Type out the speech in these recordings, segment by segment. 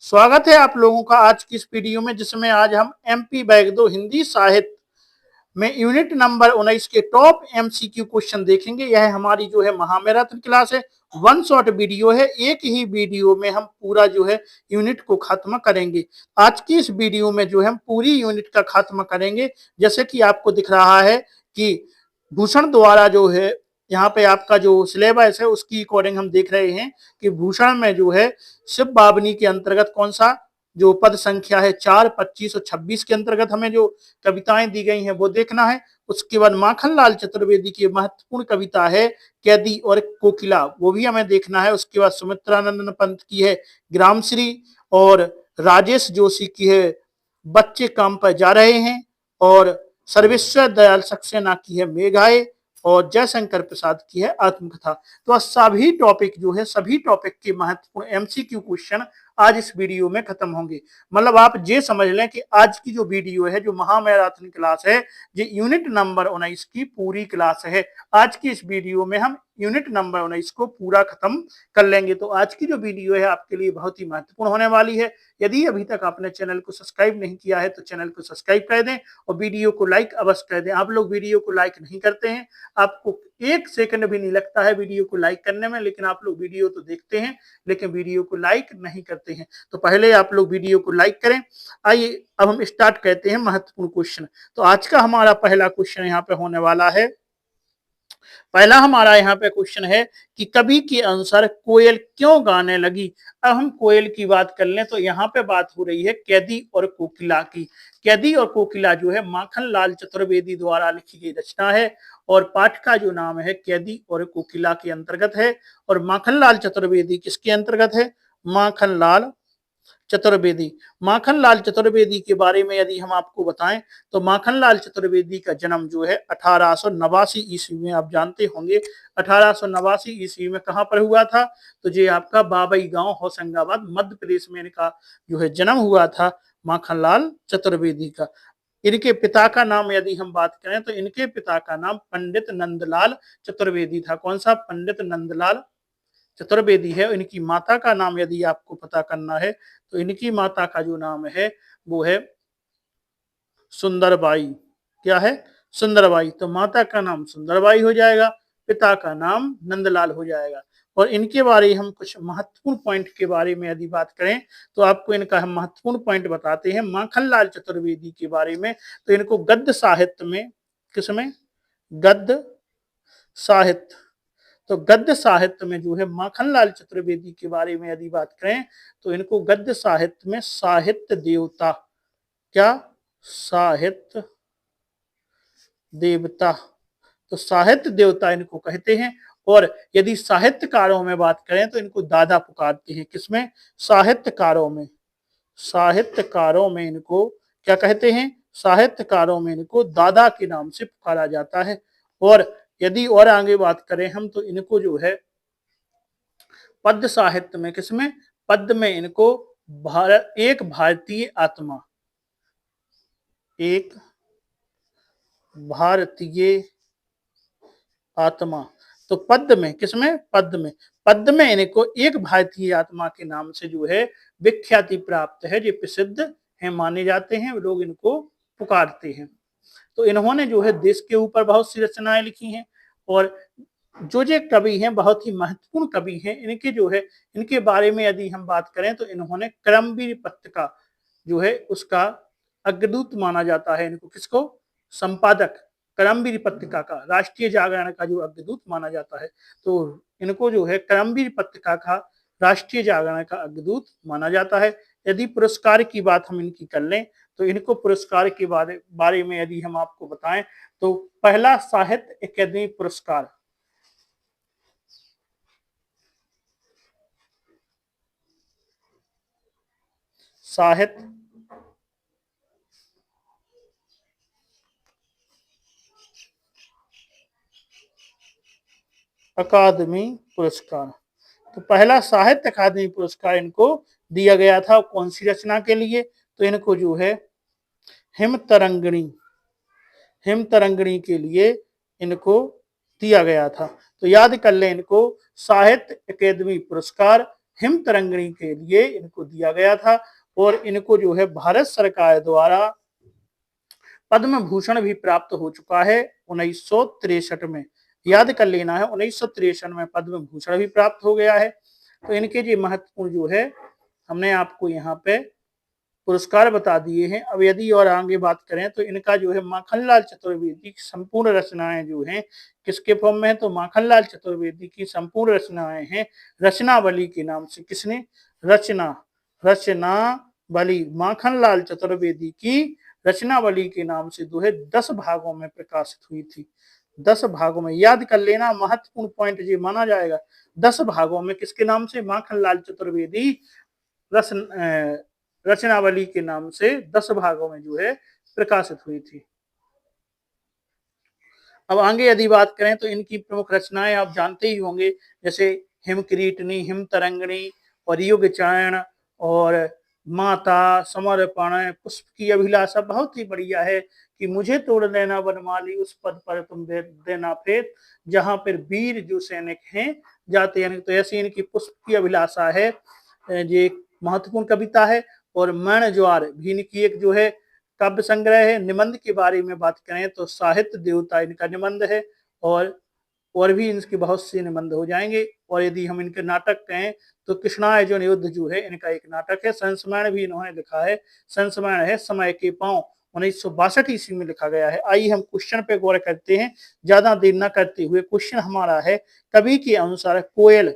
स्वागत है आप लोगों का आज की इस वीडियो में, जिसमें आज हम एमपी बैग दो हिंदी साहित्य में यूनिट नंबर 19 के टॉप एमसीक्यू क्वेश्चन देखेंगे। यह हमारी जो है महामैराथन क्लास है, वन शॉट वीडियो है। एक ही वीडियो में हम पूरा जो है यूनिट को खत्म करेंगे। आज की इस वीडियो में जो है हम पूरी यूनिट का खात्मा करेंगे। जैसे कि आपको दिख रहा है कि भूषण द्वारा जो है यहाँ पे आपका जो सिलेबस है उसकी अकॉर्डिंग हम देख रहे हैं कि भूषण में जो है शिव बाबनी के अंतर्गत कौन सा जो पद संख्या है 4, 25 और 26 के अंतर्गत हमें जो कविताएं दी गई हैं वो देखना है। उसके बाद माखनलाल चतुर्वेदी की महत्वपूर्ण कविता है कैदी और कोकिला, वो भी हमें देखना है। उसके बाद सुमित्रानंदन पंत की है ग्रामश्री, और राजेश जोशी की है बच्चे काम पर जा रहे हैं, और सर्वेश्वर दयाल सक्सेना की है मेघाए, और जयशंकर प्रसाद की है आत्मकथा। तो सभी टॉपिक जो है सभी टॉपिक के महत्वपूर्ण एमसीक्यू क्वेश्चन आज इस वीडियो में खत्म होंगे। मतलब आप ये समझ लें कि आज की जो वीडियो है, जो महामैराथन क्लास है, ये यूनिट नंबर 19 की पूरी क्लास है। आज की इस वीडियो में हम यूनिट नंबर 19 को पूरा खत्म कर लेंगे। तो आज की जो वीडियो है आपके लिए बहुत ही महत्वपूर्ण होने वाली है। यदि अभी तक आपने चैनल को सब्सक्राइब नहीं किया है तो चैनल को सब्सक्राइब कर दें और वीडियो को लाइक अवश्य कर दें। आप लोग वीडियो को लाइक नहीं करते हैं, आपको एक सेकंड भी नहीं लगता है वीडियो को लाइक करने में, लेकिन आप लोग वीडियो तो देखते हैं लेकिन वीडियो को लाइक नहीं करते हैं। तो पहले आप लोग वीडियो को लाइक करें। आइए अब हम स्टार्ट करते हैं महत्वपूर्ण क्वेश्चन। तो आज का हमारा पहला क्वेश्चन यहाँ पे होने वाला है। पहला हमारा यहाँ पे क्वेश्चन है कि कवि के अनुसार कोयल क्यों गाने लगी। अब हम कोयल की बात कर लें तो यहाँ पे बात हो रही है कैदी और कोकिला की। कैदी और कोकिला जो है माखनलाल चतुर्वेदी द्वारा लिखी गई रचना है, और पाठ का जो नाम है कैदी और कोकिला के अंतर्गत है। और माखनलाल चतुर्वेदी किसके अंतर्गत है? माखनलाल चतुर्वेदी। माखनलाल चतुर्वेदी के बारे में यदि हम आपको बताएं तो माखनलाल चतुर्वेदी का जन्म जो है 1889 ईस्वी में, आप जानते होंगे 1889 ईस्वी में कहां पर हुआ था? तो ये आपका बाबई गांव होशंगाबाद मध्य प्रदेश में इनका जो है जन्म हुआ था माखनलाल चतुर्वेदी का। इनके पिता का नाम यदि हम बात करें तो इनके पिता का नाम पंडित नंदलाल चतुर्वेदी था। कौन सा? पंडित नंदलाल चतुर्वेदी है। इनकी माता का नाम यदि आपको पता करना है तो इनकी माता का जो नाम है वो है सुंदरबाई। क्या है? सुंदरबाई। तो माता का नाम सुंदरबाई हो जाएगा, पिता का नाम नंदलाल हो जाएगा। और इनके बारे में हम कुछ महत्वपूर्ण पॉइंट के बारे में यदि बात करें तो आपको इनका हम महत्वपूर्ण पॉइंट बताते हैं माखनलाल चतुर्वेदी के बारे में। तो इनको गद्य साहित्य में, किसमें? गद्य साहित्य। तो गद्य साहित्य में जो है माखनलाल चतुर्वेदी के बारे में यदि बात करें तो इनको गद्य साहित्य में साहित्य देवता, क्या? साहित्य देवता। तो साहित्य देवता इनको कहते हैं। और यदि साहित्यकारों में बात करें तो इनको दादा पुकारते हैं। किसमें? साहित्यकारों में। साहित्यकारों में इनको क्या कहते हैं? साहित्यकारों में इनको दादा के नाम से पुकारा जाता है। और यदि और आगे बात करें हम तो इनको जो है पद्य साहित्य में, किसमें? पद्य में इनको भारत एक भारतीय आत्मा, एक भारतीय आत्मा। तो पद्य में, किसमें? पद्य में। पद्य में इनको एक भारतीय आत्मा के नाम से जो है विख्याति प्राप्त है, जो प्रसिद्ध है, माने जाते हैं, लोग इनको पुकारते हैं। तो इन्होंने जो है देश के ऊपर बहुत सी रचनाएं लिखी हैं। और जो ये कवि हैं बहुत ही महत्वपूर्ण कवि हैं। इनके जो है इनके बारे में यदि हम बात करें तो इन्होंने क्रमवीर पत्रिका जो है उसका अग्रदूत माना जाता है इनको। किसको? संपादक करमवीर पत्रिका का, राष्ट्रीय जागरण का जो अग्रदूत माना जाता है। तो इनको जो है करमवीर पत्रिका का, राष्ट्रीय जागरण का अग्रदूत माना जाता है। यदि पुरस्कार की बात हम इनकी कर लें तो इनको पुरस्कार के बारे में यदि हम आपको बताएं तो पहला साहित्य अकादमी पुरस्कार, साहित्य अकादमी पुरस्कार, तो पहला साहित्य अकादमी पुरस्कार इनको दिया गया था। कौन सी रचना के लिए? तो इनको जो है हिम तरंगिणी, हिम तरंगिणी के लिए इनको दिया गया था। तो याद कर लें इनको साहित्य अकादमी पुरस्कार हिम तरंगिणी के लिए इनको दिया गया था और इनको जो है भारत सरकार द्वारा पद्म भूषण भी प्राप्त हो चुका है 1963 में। याद कर लेना है 1963 में पद्म भूषण भी प्राप्त हो गया है। तो इनके जो महत्वपूर्ण जो है हमने आपको यहाँ पे पुरस्कार बता दिए हैं। अब यदि और आगे बात करें तो इनका जो है माखनलाल चतुर्वेदी की संपूर्ण रचनाएं जो हैं किसके फॉर्म में है, तो माखनलाल चतुर्वेदी की संपूर्ण रचनाएं हैं रचनावली के नाम से। किसने रचनावली माखनलाल चतुर्वेदी की रचनावली के नाम से जो है 10 भागों में प्रकाशित हुई थी। 10 भागों में, याद कर लेना, महत्वपूर्ण पॉइंट ये माना जाएगा। 10 भागों में किसके नाम से, माखनलाल चतुर्वेदी रचनावली के नाम से 10 भागों में जो है प्रकाशित हुई थी। अब आगे यदि बात करें तो इनकी प्रमुख रचनाएं आप जानते ही होंगे, जैसे हिम किरीटनी, हिम तरंगिणी और युग चयन और माता, समर्पण, पुष्प की अभिलाषा बहुत ही बढ़िया है कि मुझे तोड़ देना वनमाली, उस पद पर तुम दे देना फेत, जहां पर वीर जो सैनिक हैं जाते हैं। तो ऐसी इनकी पुष्प की अभिलाषा है, ये एक महत्वपूर्ण कविता है। और मण ज्वार भी इनकी एक जो है काव्य संग्रह है। निबंध के बारे में बात करें तो साहित्य देवता इनका निबंध है और भी इनके बहुत से निबंध हो जाएंगे। और यदि हम इनके नाटक कहें तो कृष्णाय जो युद्ध जो है इनका एक नाटक है। संस्मरण भी इन्होंने लिखा है, संस्मरण है समय के पांव, 1962 ईस्वी में लिखा गया है। आइए हम क्वेश्चन पे गौर करते हैं, ज्यादा देर न करते हुए। क्वेश्चन हमारा है, कवि के अनुसार कोयल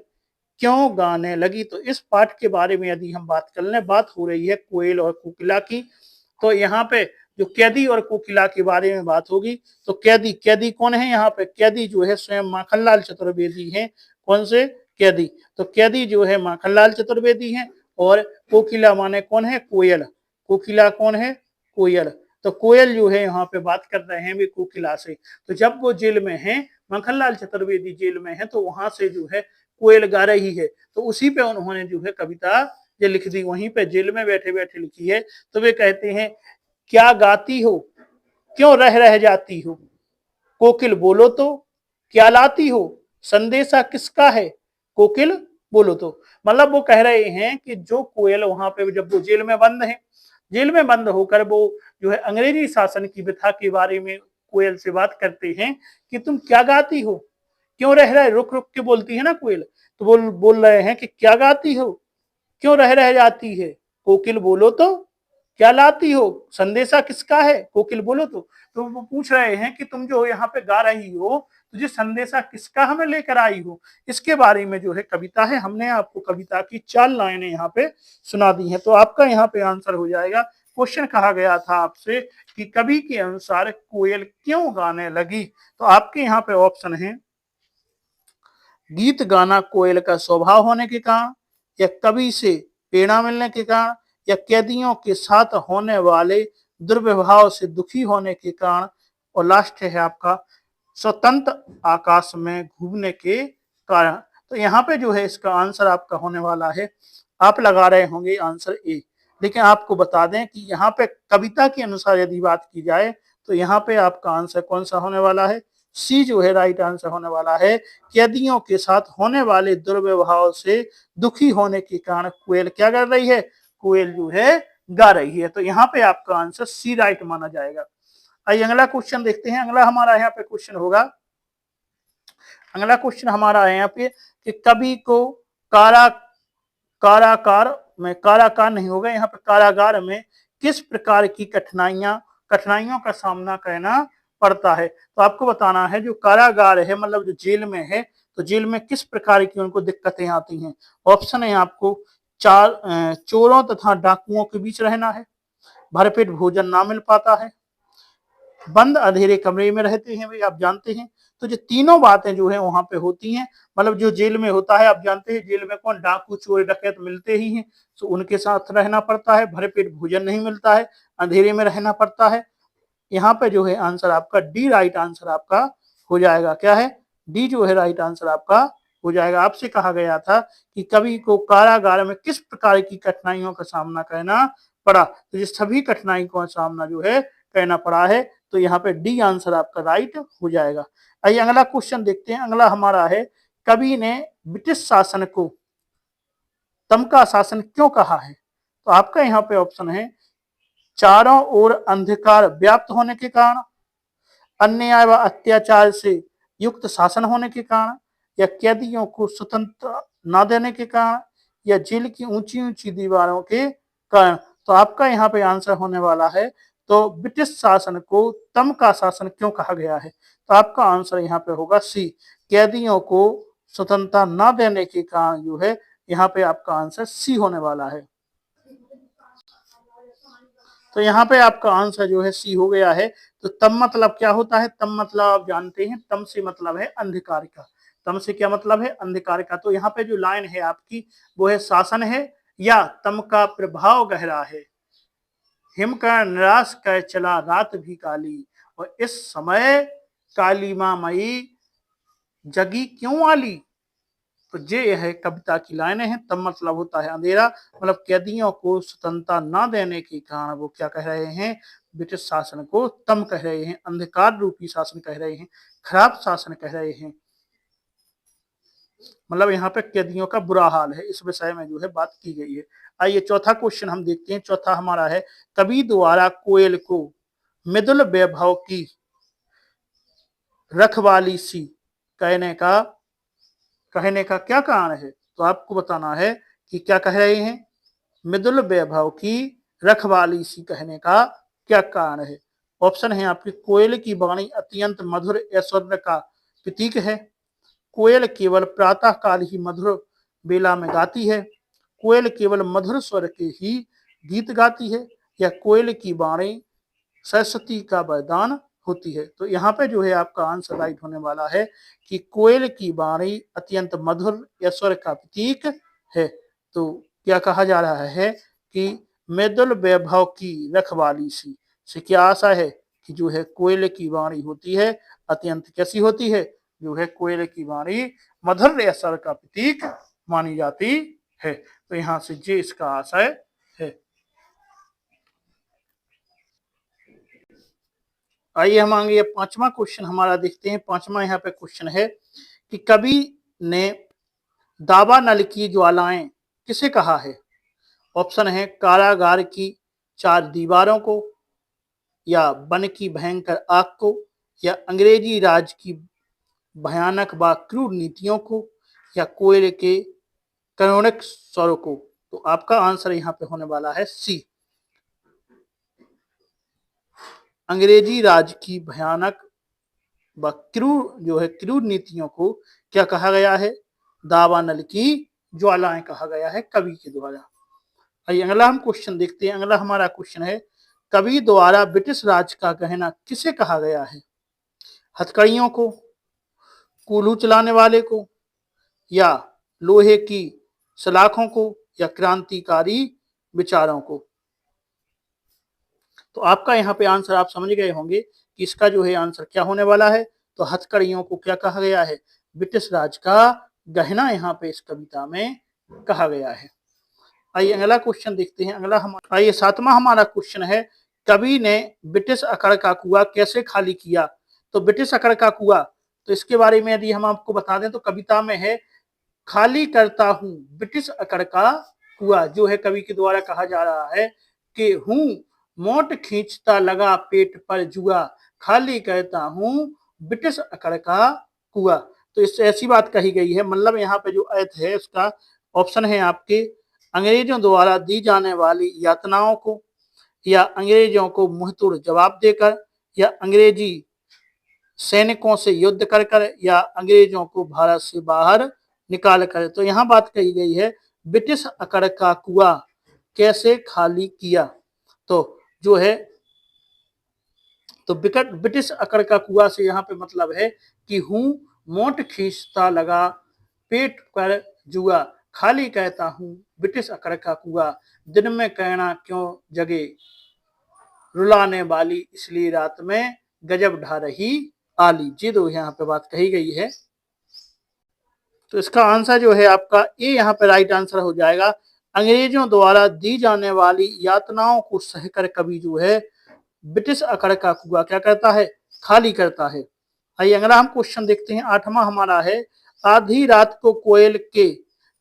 क्यों गाने लगी। तो इस पाठ के बारे में यदि हम बात कर लें, बात हो रही है कोयल और कोकिला की। तो यहाँ पे जो कैदी और कोकिला के बारे में बात होगी, तो कैदी कौन है यहाँ पे, कैदी जो है स्वयं माखनलाल चतुर्वेदी हैं। कौन से कैदी, तो कैदी जो है माखनलाल चतुर्वेदी हैं। और कोकिला माने कौन है, कोयल। कोकिला कौन है, कोयल। तो कोयल जो है यहाँ पे बात कर रहे हैं भी कोकिला से। तो जब वो जेल में है, माखनलाल चतुर्वेदी जेल में है, तो वहां से जो है कोयल गा रही है। तो उसी पे उन्होंने जो है कविता ये लिख दी, वहीं पे जेल में बैठे बैठे लिखी है। तो वे कहते हैं, क्या गाती हो, क्यों रह रह जाती हो, कोकिल बोलो तो, क्या लाती हो, संदेशा किसका है, कोकिल बोलो तो। मतलब वो कह रहे हैं कि जो कोयल वहां पे जब वो जेल में बंद है, जेल में बंद होकर वो जो है अंग्रेजी शासन की व्यथा के बारे में कोयल से बात करते हैं कि तुम क्या गाती हो, क्यों रह रहे, रुक रुक के बोलती है ना कोयल। तो बोल रहे हैं कि क्या गाती हो, क्यों रह जाती है, कोकिल बोलो तो, क्या लाती हो, संदेशा किसका है, कोकिल बोलो तो वो पूछ रहे हैं कि तुम जो यहाँ पे गा रही हो, तुझे संदेशा किसका हमें लेकर आई हो। इसके बारे में जो है कविता है। हमने आपको कविता की 4 लाइनें यहाँ पे सुना दी हैं। तो आपका यहाँ पे आंसर हो जाएगा। क्वेश्चन कहा गया था आपसे कि कवि के अनुसार कोयल क्यों गाने लगी। तो आपके यहाँ पे ऑप्शन है, गीत गाना कोयल का स्वभाव होने के कारण, या कवि से प्रेरणा मिलने के कारण, या कैदियों के साथ होने वाले दुर्व्यवहार से दुखी होने के कारण, और लास्ट है आपका स्वतंत्र आकाश में घूमने के कारण। तो यहाँ पे जो है इसका आंसर आपका होने वाला है, आप लगा रहे होंगे आंसर ए, लेकिन आपको बता दें कि यहाँ पे कविता के अनुसार यदि बात की जाए तो यहाँ पे आपका आंसर कौन सा होने वाला है, सी जो है राइट आंसर होने वाला है। कैदियों के साथ होने वाले दुर्व्यवहार से दुखी होने के कारण कोयल क्या कर रही है, कोयल जो है गा रही है। तो यहाँ पे आपका आंसर सी राइट माना जाएगा। आइए अगला क्वेश्चन देखते हैं। अगला हमारा यहाँ पे क्वेश्चन होगा, अगला क्वेश्चन हमारा है यहाँ पे कि कवि को कारागार में, कारागार नहीं होगा यहाँ पे, कारागार में किस प्रकार की कठिनाइयों का सामना करना पड़ता है। तो आपको बताना है जो कारागार है मतलब जो जेल में है, तो जेल में किस प्रकार की उनको दिक्कतें आती हैं। ऑप्शन है आपको, चोरों तथा डाकुओं के बीच रहना है, भरपेट भोजन ना मिल पाता है, बंद अंधेरे कमरे में रहते हैं, भाई आप जानते हैं। तो जो तीनों बातें जो है वहां पे होती हैं, मतलब जो जेल में होता है, आप जानते हैं जेल में कौन, डाकू चोर डकैत मिलते ही हैं, तो उनके साथ रहना पड़ता है, भरपेट भोजन नहीं मिलता है, अंधेरे में रहना पड़ता है। यहाँ पे जो है आंसर आपका डी राइट आंसर आपका हो जाएगा। क्या है, डी जो है राइट आंसर आपका हो जाएगा। आपसे कहा गया था कि कवि को कारागार में किस प्रकार की कठिनाइयों का सामना करना पड़ा, तो ये सभी कठिनाई का सामना जो है करना पड़ा है। तो यहाँ पे डी आंसर आपका राइट हो जाएगा। आइए अगला क्वेश्चन देखते हैं। अगला हमारा है, कवि ने ब्रिटिश शासन को तम का शासन क्यों कहा है? तो आपका यहाँ पे ऑप्शन है चारों ओर अंधकार व्याप्त होने के कारण, अन्याय व अत्याचार से युक्त शासन होने के कारण, या कैदियों को स्वतंत्रता न देने के कारण, या जेल की ऊंची ऊंची दीवारों के कारण। तो आपका यहाँ पे आंसर होने वाला है तो ब्रिटिश शासन को तम का शासन क्यों कहा गया है? तो आपका आंसर यहाँ पे होगा सी, कैदियों को स्वतंत्रता न देने के कारण जो है यहाँ पे आपका आंसर सी होने वाला है। तो यहाँ पे आपका आंसर जो है सी हो गया है। तो तम मतलब क्या होता है? तम मतलब आप जानते हैं, तम से मतलब है अंधकार का। तम से क्या मतलब है? अंधकार का। तो यहाँ पे जो लाइन है आपकी वो है शासन है या तम का प्रभाव गहरा है, हिम का निराश कर चला रात भी काली, और इस समय काली मां मई जगी क्यों आली। तो ये है कविता की लाइनें हैं। तब मतलब होता है अंधेरा, मतलब कैदियों को स्वतंत्रता न देने के कारण वो क्या कह रहे हैं? ब्रिटिश शासन को तम कह रहे हैं, अंधकार रूपी शासन कह रहे हैं, खराब शासन कह रहे हैं। मतलब यहाँ पे कैदियों का बुरा हाल है, इस विषय में जो है बात की गई है। आइए चौथा क्वेश्चन हम देखते हैं। चौथा हमारा है कवि द्वारा कोयल को मृदुल वैभव की रखवाली सी कहने का क्या कारण है? तो आपको बताना है कि क्या कह रहे हैं? मृदुल वैभव की रखवाली सी कहने का क्या कारण है? ऑप्शन है आपकी कोयल की वाणी अत्यंत मधुर ऐश्वर्य का प्रतीक है, कोयल केवल प्रातः काल ही मधुर बेला में गाती है, कोयल केवल मधुर स्वर के ही गीत गाती है, या कोयल की वाणी सरस्वती का वरदान होती है। तो यहाँ पे जो है आपका आंसर राइट होने वाला है कि कोयल की वाणी अत्यंत मधुर ईश्वर का प्रतीक है। तो क्या कहा जा रहा है कि मृदुल वैभव की रखवाली सी से क्या आशा है कि जो है कोयल की वाणी होती है अत्यंत कैसी होती है? जो है कोयल की वाणी मधुर ईश्वर का प्रतीक मानी जाती है। तो यहाँ से जे इसका आशय है। आइए हम आगे पांचवा क्वेश्चन हमारा देखते हैं। पांचवा यहाँ पे क्वेश्चन है कि कवि ने दावानल की ज्वालाएं किसे कहा है? ऑप्शन है कारागार की चार दीवारों को, या वन की भयंकर आग को, या अंग्रेजी राज की भयानक व क्रूर नीतियों को, या कोयल के करुणिक स्वरों को। तो आपका आंसर यहाँ पे होने वाला है सी, अंग्रेजी राज की भयानक व क्रूर जो है क्रूर नीतियों को क्या कहा गया है? दावानल की ज्वालाएं कहा गया है कवि के द्वारा। आइए अगला हम क्वेश्चन देखते हैं। अगला हमारा क्वेश्चन है कवि द्वारा ब्रिटिश राज का गहना किसे कहा गया है? हथकड़ियों को, कूलू चलाने वाले को, या लोहे की सलाखों को, या क्रांतिकारी विचारों को। तो आपका यहाँ पे आंसर आप समझ गए होंगे कि इसका जो है आंसर क्या होने वाला है। तो हथकड़ियों को क्या कहा गया है? ब्रिटिश राज का गहना यहाँ पे इस कविता में कहा गया है। आइए अगला क्वेश्चन देखते हैं। आइए सातवां हमारा क्वेश्चन है कवि ने ब्रिटिश अकड़ का कुआं कैसे खाली किया? तो ब्रिटिश अकड़ का कुआं, तो इसके बारे में यदि हम आपको बता दें तो कविता में है खाली करता हूं ब्रिटिश अकड़ का कुआं, जो है कवि के द्वारा कहा जा रहा है कि हूं मोट खींचता लगा पेट पर जुआ, खाली करता हूं ब्रिटिश अकड़ का कुआं। तो इससे ऐसी बात कही गई है, मतलब यहाँ पे जो अर्थ है उसका ऑप्शन है आपके अंग्रेजों द्वारा दी जाने वाली यातनाओं को, या अंग्रेजों को मुंहतोड़ जवाब देकर, या अंग्रेजी सैनिकों से युद्ध कर कर, या अंग्रेजों को भारत से बाहर निकाल कर। तो यहाँ बात कही गई है ब्रिटिश अकड़ का कुआं कैसे खाली किया। तो जो है तो ब्रिटिश अकड़ का कुआं से यहाँ पे मतलब है कि हूं मोट खींचता लगा पेट पर जुआ, खाली कहता हूं ब्रिटिश अकड़ का कुआं, दिन में कहना क्यों जगे रुलाने वाली, इसलिए रात में गजब ढा रही आली। जी दो यहाँ पे बात कही गई है। तो इसका आंसर जो है आपका ए यहाँ पे राइट आंसर हो जाएगा। अंग्रेजों द्वारा दी जाने वाली यातनाओं को सहकर कवि जो है ब्रिटिश अकड़ का कुआं क्या करता है? खाली करता है। आइए अगला हम क्वेश्चन देखते हैं। आठवां हमारा है आधी रात को कोयल के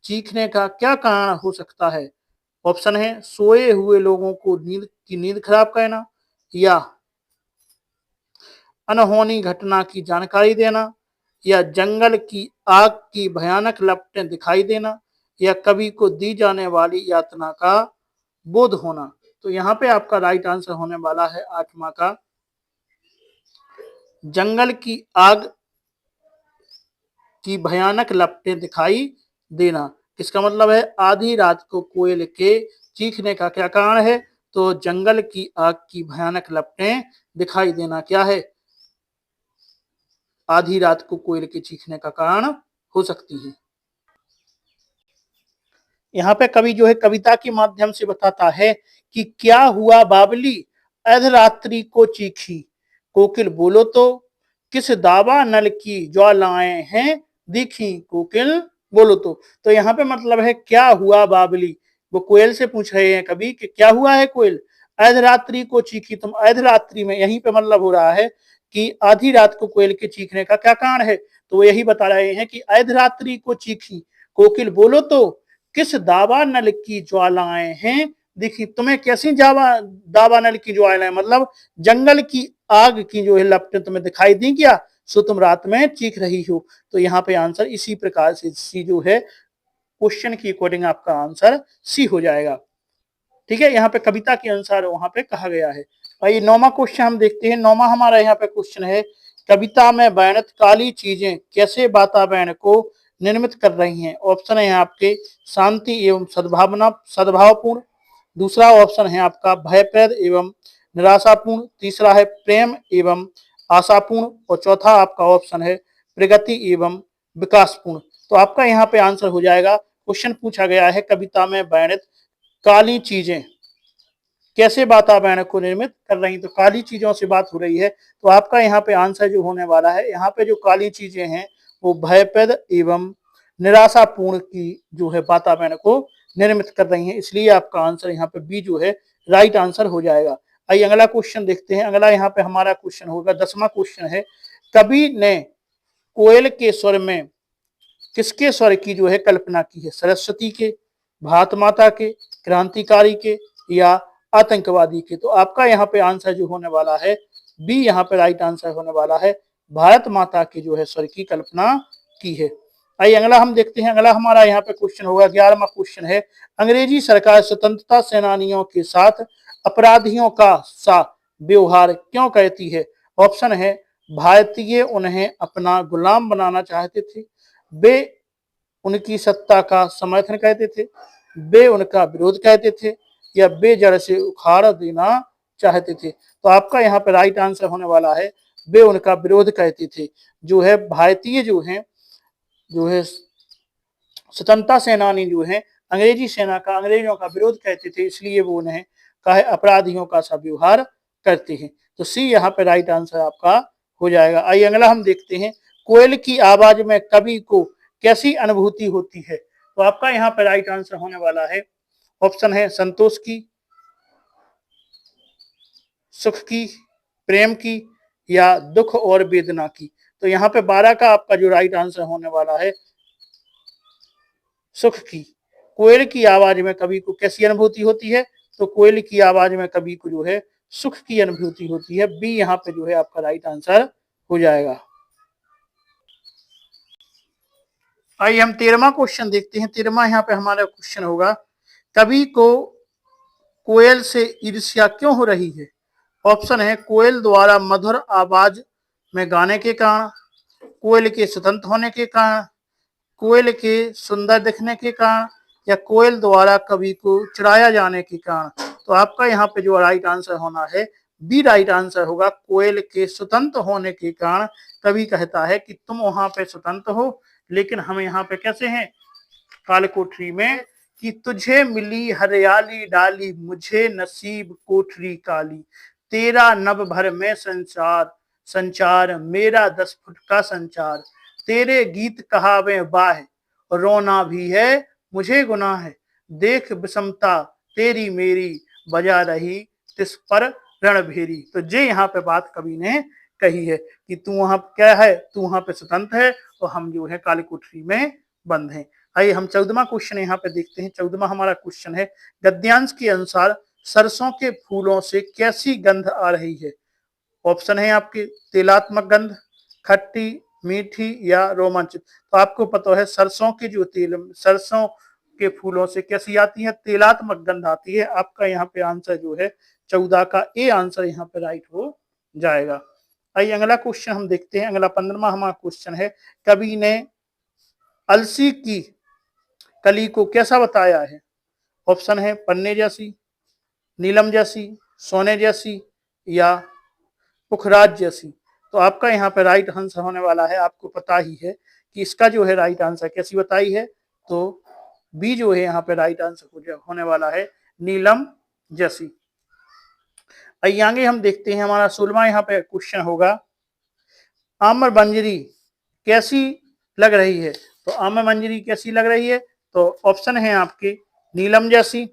चीखने का क्या कारण हो सकता है? ऑप्शन है सोए हुए लोगों को नींद खराब करना, या अनहोनी घटना की जानकारी देना, या जंगल की आग की भयानक लपटें दिखाई देना, या कवि को दी जाने वाली यातना का बोध होना। तो यहाँ पे आपका राइट आंसर होने वाला है आठवां का, जंगल की आग की भयानक लपटें दिखाई देना। इसका मतलब है आधी रात को कोयल के चीखने का क्या कारण है? तो जंगल की आग की भयानक लपटें दिखाई देना क्या है? आधी रात को कोयल के चीखने का कारण हो सकती है। यहाँ पे कवि जो है कविता के माध्यम से बताता है कि क्या हुआ बावली अर्धरात्रि को चीखी, कोकिल बोलो तो किस दावा नल की ज्वालाएं हैं दिखी, कोकिल बोलो तो यहाँ पे मतलब है क्या हुआ बावली, वो कोयल से पूछ रहे हैं कवि कि क्या हुआ है कोयल, अर्धरात्रि को चीखी, तुम अर्धरात्रि में, यहीं पे मतलब हो रहा है कि आधी रात को कोयल के चीखने का क्या कारण है? तो वो यही बता रहे हैं कि अर्धरात्रि को चीखी, कोकिल बोलो तो किस दावा नल की ज्वालाएं हैं दिखी, तुम्हें कैसी दावा नल की ज्वालाएं, मतलब जंगल की आग की जो है लपटें तुम्हें दिखाई दी क्या, सो तुम रात में चीख रही हो। तो यहाँ पे आंसर इसी प्रकार से सी जो है क्वेश्चन की अकॉर्डिंग आपका आंसर सी हो जाएगा। ठीक है, यहाँ पे कविता के अनुसार वहां पे कहा गया है। भाई नौवां क्वेश्चन हम देखते हैं। नौवां हमारा यहाँ पे क्वेश्चन है, कविता में वर्णित काली चीजें कैसे वातावरण को निर्मित कर रही हैं? ऑप्शन है आपके शांति एवं सद्भावपूर्ण, दूसरा ऑप्शन है आपका भयप्रद एवं निराशापूर्ण, तीसरा है प्रेम एवं आशापूर्ण, और चौथा आपका ऑप्शन है प्रगति एवं विकासपूर्ण। तो आपका यहाँ पे आंसर हो जाएगा, क्वेश्चन पूछा गया है कविता में वर्णित काली चीजें कैसे वातावरण को निर्मित कर रही, तो काली चीजों से बात हो रही है। तो आपका यहाँ पे आंसर जो होने वाला है, यहाँ पे जो काली चीजें हैं वो भयप्रद एवं निराशापूर्ण की जो है वातावरण को निर्मित कर रही हैं, इसलिए आपका आंसर यहाँ पे बी जो है राइट आंसर हो जाएगा। आइए अगला क्वेश्चन देखते हैं। अगला यहाँ पे हमारा क्वेश्चन होगा, 10वां क्वेश्चन है, कवि ने कोयल के स्वर में किसके स्वर की जो है कल्पना की है? सरस्वती के, भारत माता के, क्रांतिकारी के, या आतंकवादी के? तो आपका यहाँ पे आंसर जो होने वाला है बी यहाँ पे राइट आंसर होने वाला है, भारत माता की जो है स्वर की कल्पना की है। आइए अगला हम देखते हैं। अगला हमारा यहाँ पे क्वेश्चन होगा, 11वां क्वेश्चन है, अंग्रेजी सरकार स्वतंत्रता सेनानियों के साथ अपराधियों का सा व्यवहार क्यों करती है? ऑप्शन है भारतीय उन्हें अपना गुलाम बनाना चाहते थे, वे उनकी सत्ता का समर्थन करते थे, वे उनका विरोध करते थे, या वे जड़ से उखाड़ देना चाहते थे? तो आपका यहाँ पे राइट आंसर होने वाला है वे उनका विरोध करते थे। जो है भारतीय जो है स्वतंत्रता सेनानी जो है अंग्रेजी सेना का, अंग्रेजों का विरोध करते थे, इसलिए वो उन्हें कहे अपराधियों का सा व्यवहार करते हैं। तो सी यहाँ पे राइट आंसर आपका हो जाएगा। आइए अगला हम देखते हैं, कोयल की आवाज में कवि को कैसी अनुभूति होती है? तो आपका यहाँ पे राइट आंसर होने वाला है, ऑप्शन है संतोष की, सुख की, प्रेम की, या दुख और वेदना की? तो यहाँ पे 12 का आपका जो राइट आंसर होने वाला है सुख की। कोयल की आवाज में कवि को कैसी अनुभूति होती है? तो कोयल की आवाज में कवि को जो है सुख की अनुभूति होती है। बी यहाँ पे जो है आपका राइट आंसर हो जाएगा। आइए हम 13वां क्वेश्चन देखते हैं। 13वां यहाँ पे हमारा क्वेश्चन होगा, कवि को कोयल से ईर्ष्या क्यों हो रही है? ऑप्शन है कोयल द्वारा मधुर आवाज में गाने के कारण, कोयल के स्वतंत्र होने के कारण, कोयल के सुंदर दिखने के कारण, या कोयल द्वारा कवि को चिढ़ाया जाने के कारण? तो आपका यहाँ पे जो राइट आंसर होना है बी राइट आंसर होगा, कोयल के स्वतंत्र होने के कारण कवि कहता है कि तुम वहां पे स्वतंत्र हो, लेकिन हम यहाँ पे कैसे हैं काल कोठरी में, कि तुझे मिली हरियाली डाली मुझे नसीब कोठरी काली, तेरा नभ भर में संसार संचार मेरा 10 फुट का संचार, तेरे गीत कहावे बाह रोना भी है मुझे गुनाह है, देख विषमता तेरी मेरी बजा रही तिस पर रणभेरी। तो जे यहाँ पे बात कवि ने कही है कि तू वहां क्या है, तू वहां पे स्वतंत्र है और हम जो है काली कोठरी में बंद हैं। आइए हम 14वां क्वेश्चन यहाँ पे देखते हैं। 14वां हमारा क्वेश्चन है, गद्यांश के अनुसार सरसों के फूलों से कैसी गंध आ रही है? ऑप्शन है आपके तेलात्मक गंध, खट्टी, मीठी या रोमांचित। तो आपको पता है सरसों के जो तेल, सरसों के फूलों से कैसी आती है? तेलात्मक गंध आती है। आपका यहाँ पे आंसर जो है 14 का ए आंसर यहाँ पे राइट हो जाएगा। आइए अगला क्वेश्चन हम देखते हैं। अगला 15वां हमारा क्वेश्चन है, कवि ने अलसी की कली को कैसा बताया है? ऑप्शन है पन्ने जैसी, नीलम जैसी, सोने जैसी या पुखराज जैसी। तो आपका यहाँ पे राइट आंसर होने वाला है, आपको पता ही है कि इसका जो है राइट आंसर कैसी बताई है, तो बी जो है यहाँ पे राइट आंसर होने वाला है, नीलम जैसी। आगे हम देखते हैं हमारा 16वां यहाँ पे क्वेश्चन होगा, आम्र मंजरी कैसी लग रही है? तो आम्र मंजरी कैसी लग रही है? तो ऑप्शन है आपके नीलम जैसी,